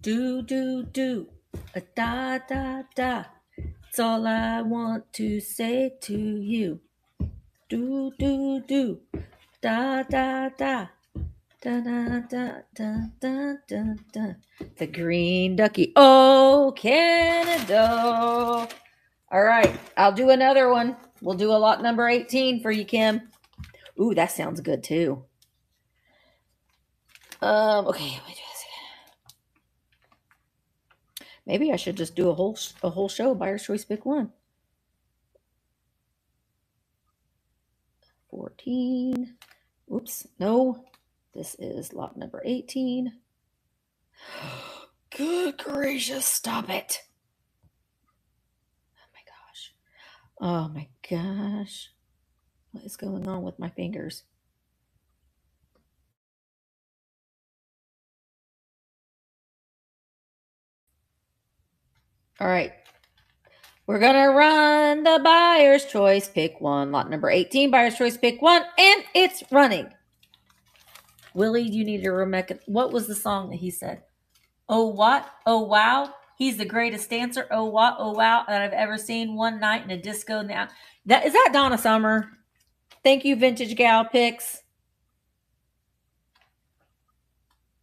Do. Da, da, da. It's all I want to say to you. Do. Da, da, da. Da, da, da, da, da, da, da. The green ducky. Oh, Canada. All right, I'll do another one. We'll do a lot number 18 for you, Kim. Ooh, that sounds good too. Okay, let me do this again. Maybe I should just do a whole show. Buyer's choice pick 1. 14. Oops, no. This is lot number 18. Good gracious, stop it. Oh my gosh. What is going on with my fingers? All right. We're going to run the buyer's choice. Pick one. Lot number 18, buyer's choice. Pick one. And it's running. Willie, you need to remember. What was the song that he said? Oh, what? Oh, wow. He's the greatest dancer. Oh, what? Oh, wow. That I've ever seen. One night in a disco now. Is that Donna Summer? Thank you, Vintage Gal Picks.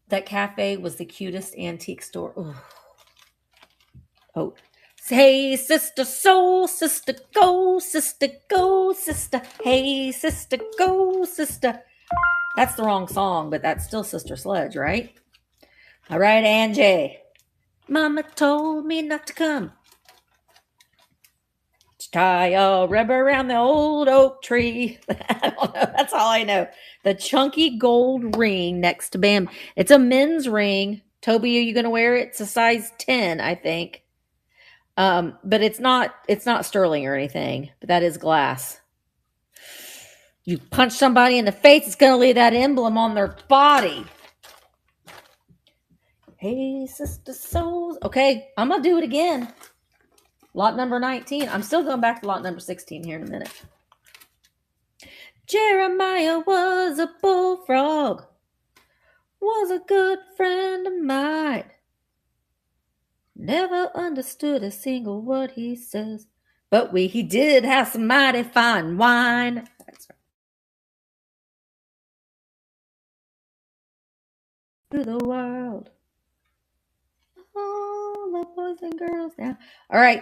That cafe was the cutest antique store. Ooh. Oh. Hey, sister, soul, sister, go, sister, go, sister. Hey, sister, go, sister. That's the wrong song, but that's still Sister Sledge, right? All right, Angie. Mama told me not to come. To tie a rubber around the old oak tree. I don't know. That's all I know. The chunky gold ring next to Bam. It's a men's ring. Toby, are you going to wear it? It's a size 10, I think. But it's not sterling or anything, but that is glass. You punch somebody in the face, it's going to leave that emblem on their body. Hey, sister souls. Okay, I'm going to do it again. Lot number 19. I'm still going back to lot number 16 here in a minute. Jeremiah was a bullfrog, was a good friend of mine. Never understood a single word he says, but he did have some mighty fine wine. That's right. To the world. All the boys and girls now. All right.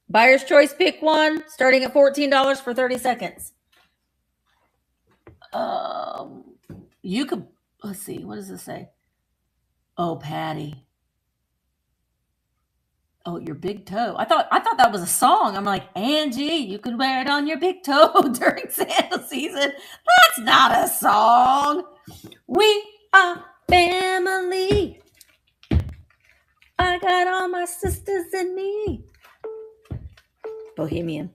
Buyer's choice, pick one, starting at $14 for 30 seconds. You could, let's see, what does this say? Oh, Patty. Oh, your big toe. I thought that was a song. I'm like, Angie, you can wear it on your big toe during Santa season. That's not a song. We are family. I got all my sisters and me. Bohemian.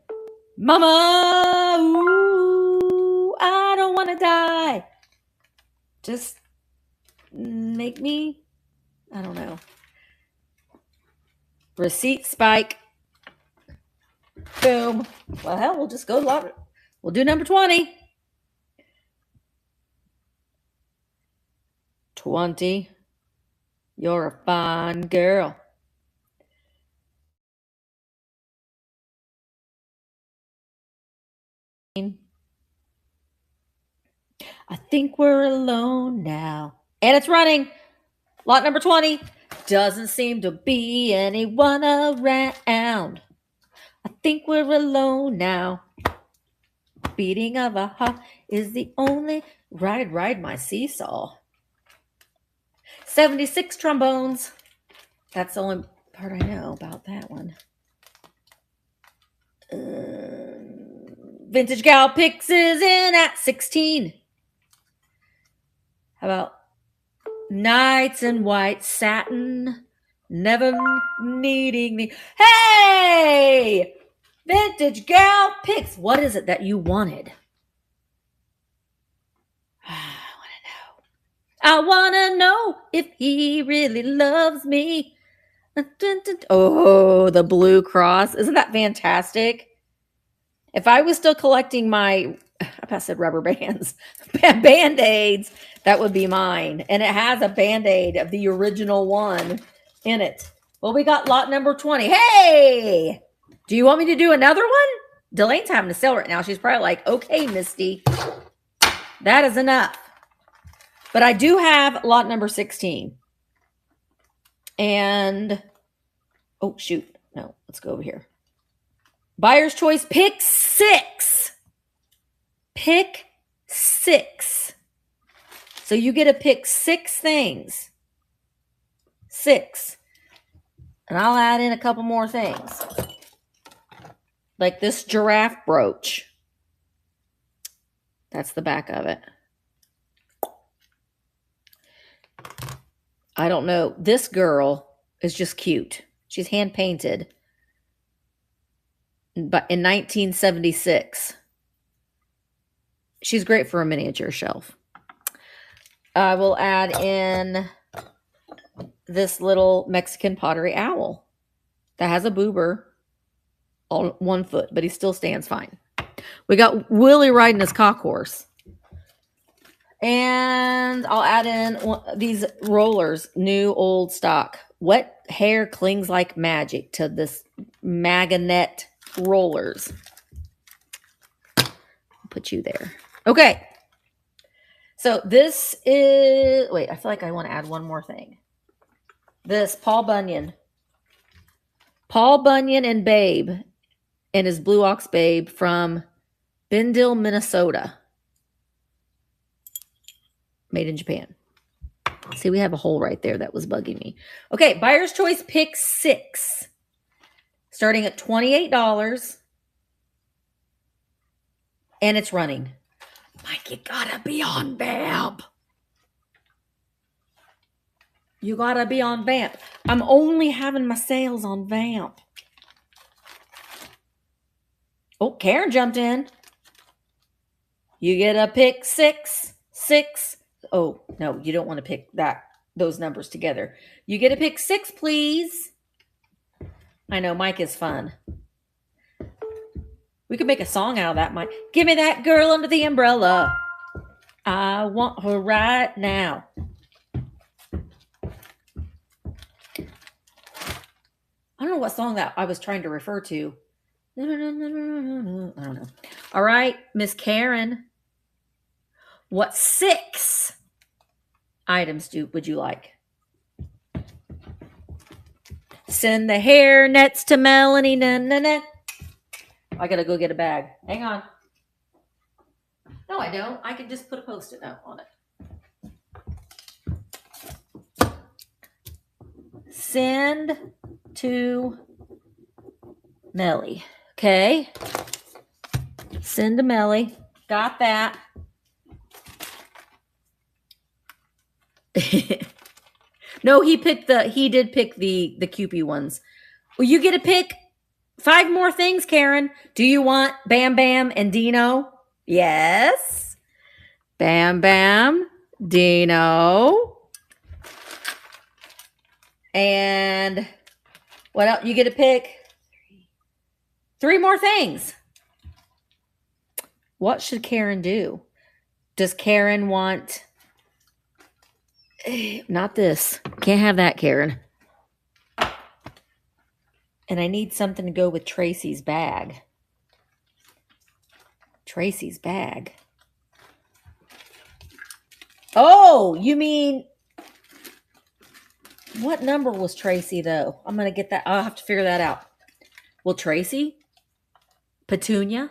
Mama, ooh, I don't want to die. Just make me, I don't know. Receipt spike. Boom. Well, hell, we'll just go lot. We'll do number 20. 20. You're a fine girl. I think we're alone now. And it's running. Lot number 20. Doesn't seem to be anyone around. I think we're alone now. Beating of a heart is the only ride my seesaw. 76 trombones. That's the only part I know about that one. Vintage Gal Picks is in at 16. How about Nights in White Satin, never needing me. Hey! Vintage Gal Picks. What is it that you wanted? I want to know if he really loves me. Oh, the Blue Cross. Isn't that fantastic? If I was still collecting my, I said rubber bands, Band-Aids, that would be mine. And it has a Band-Aid of the original one in it. Well, we got lot number 20. Hey! Do you want me to do another one? Delaine's having to sell right now. She's probably like, okay, Misty, that is enough. But I do have lot number 16. And, oh, shoot. No, let's go over here. Buyer's choice, pick 6. Pick 6. So you get to pick 6 things. 6. And I'll add in a couple more things. Like this giraffe brooch. That's the back of it. I don't know. This girl is just cute. She's hand painted. but in 1976. She's great for a miniature shelf. I will add in this little Mexican pottery owl that has a boober on 1 foot, but he still stands fine. We got Willie riding his cock horse. And I'll add in these rollers, new old stock. Wet hair clings like magic to this magnet rollers. Put you there. Okay. So this is, wait, I feel like I want to add one more thing. This Paul Bunyan. Paul Bunyan and Babe and his Blue Ox Babe from Bendill, Minnesota. Made in Japan. See, we have a hole right there that was bugging me. Okay, Buyer's Choice Pick 6. Starting at $28. And it's running. Mike, you gotta be on VAMP. You gotta be on VAMP. I'm only having my sales on VAMP. Oh, Karen jumped in. You get a pick 6. Oh, no, you don't want to pick those numbers together. You get a pick 6, please. I know, Mike is fun. We could make a song out of that, Mike. Give me that girl under the umbrella. I want her right now. I don't know what song that I was trying to refer to. I don't know. All right, Miss Karen. What 6 items would you like? Send the hair nets to Melanie. Na, na, na. I gotta go get a bag. Hang on. No, I don't. I can just put a Post-it note on it. Send to Melly. Okay. Send to Melly. Got that. No, he did pick the Cupid ones. Well, you get to pick 5 more things, Karen. Do you want Bam Bam and Dino? Yes. Bam Bam, Dino. And what else? You get to pick 3 more things. What should Karen do? Does Karen want... Not this. Can't have that, Karen. And I need something to go with Tracy's bag. Tracy's bag. Oh, you mean... What number was Tracy, though? I'm going to get that. I'll have to figure that out. Well, Tracy? Petunia?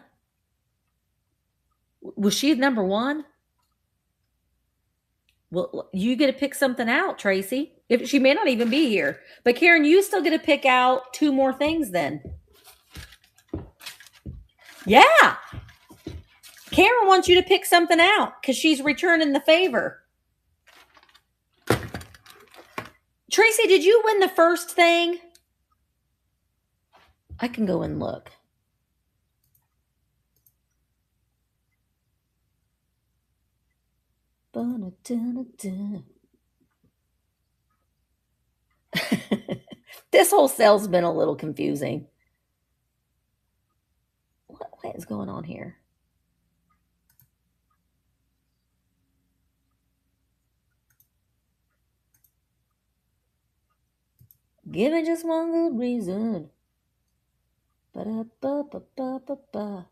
Was she number 1? Well, you get to pick something out, Tracy. If she may not even be here. But Karen, you still get to pick out 2 more things then. Yeah. Karen wants you to pick something out because she's returning the favor. Tracy, did you win the first thing? I can go and look. This whole sale's been a little confusing. What is going on here? Give me just one good reason. Ba-da-ba-ba-ba-ba-ba.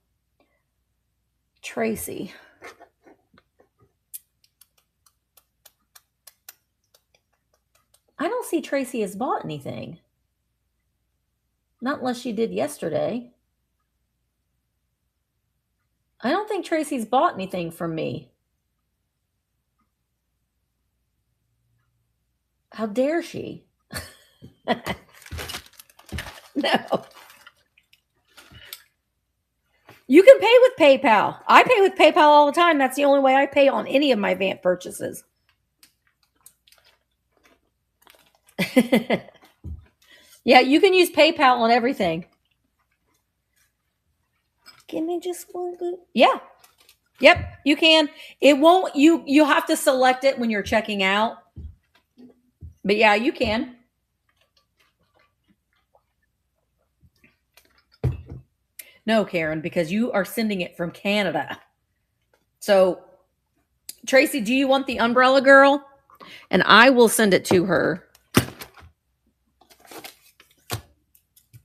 Tracy. I don't see Tracy has bought anything. Not unless she did yesterday. I don't think Tracy's bought anything from me. How dare she? No. You can pay with PayPal. I pay with PayPal all the time. That's the only way I pay on any of my VAMP purchases. Yeah, you can use PayPal on everything. Give me just one good. Yeah. Yep, you can. It won't, you have to select it when you're checking out. But yeah, you can. No, Karen, because you are sending it from Canada. So, Tracy, do you want the umbrella girl? And I will send it to her.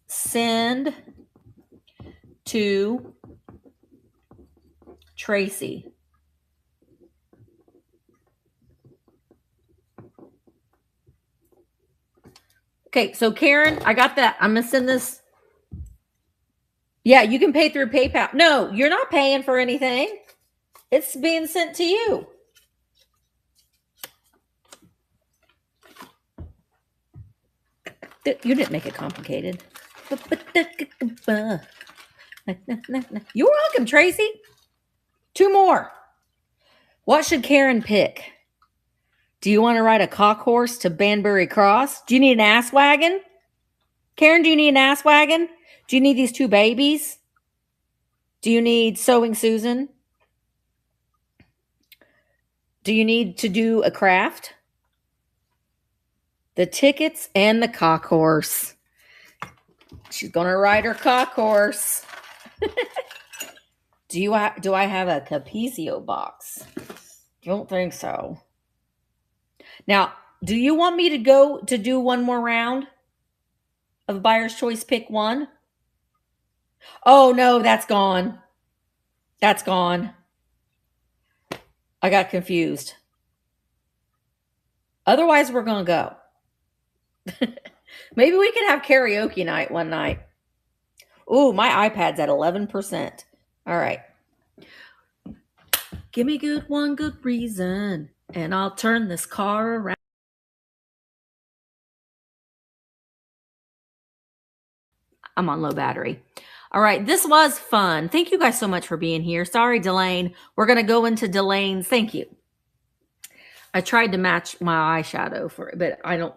Send to Tracy. Okay, so Karen, I got that. I'm going to send this. Yeah, you can pay through PayPal. No, you're not paying for anything. It's being sent to you. You didn't make it complicated. You're welcome, Tracy. 2 more. What should Karen pick? Do you want to ride a cock horse to Banbury Cross? Do you need an ass wagon? Karen, do you need an ass wagon? Do you need these 2 babies? Do you need Sewing Susan? Do you need to do a craft? The tickets and the cock horse. She's going to ride her cock horse. Do I have a Capizio box? Don't think so. Now, do you want me to go to do one more round of Buyer's Choice Pick 1? Oh, no, that's gone. That's gone. I got confused. Otherwise, we're going to go. Maybe we can have karaoke night one night. Ooh, my iPad's at 11%. All right. Give me one good reason, and I'll turn this car around. I'm on low battery. All right, this was fun. Thank you guys so much for being here. Sorry, Delane. We're going to go into Delane's. Thank you. I tried to match my eyeshadow for it, but I don't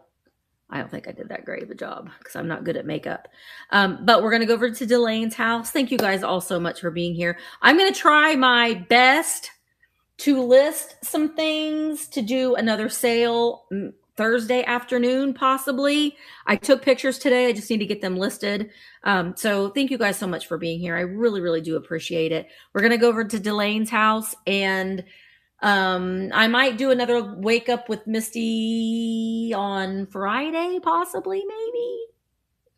think I did that great of a job because I'm not good at makeup. But we're going to go over to Delane's house. Thank you guys all so much for being here. I'm going to try my best to list some things to do another sale Thursday afternoon, possibly. I took pictures today. I just need to get them listed. So thank you guys so much for being here. I really, really do appreciate it. We're going to go over to Delane's house, and I might do another wake up with Misty on Friday, possibly, maybe.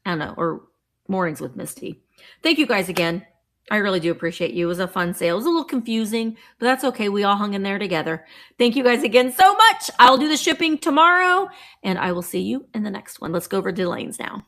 I don't know, or mornings with Misty. Thank you guys again. I really do appreciate you. It was a fun sale. It was a little confusing, but that's okay. We all hung in there together. Thank you guys again so much. I'll do the shipping tomorrow, and I will see you in the next one. Let's go over to Delane's now.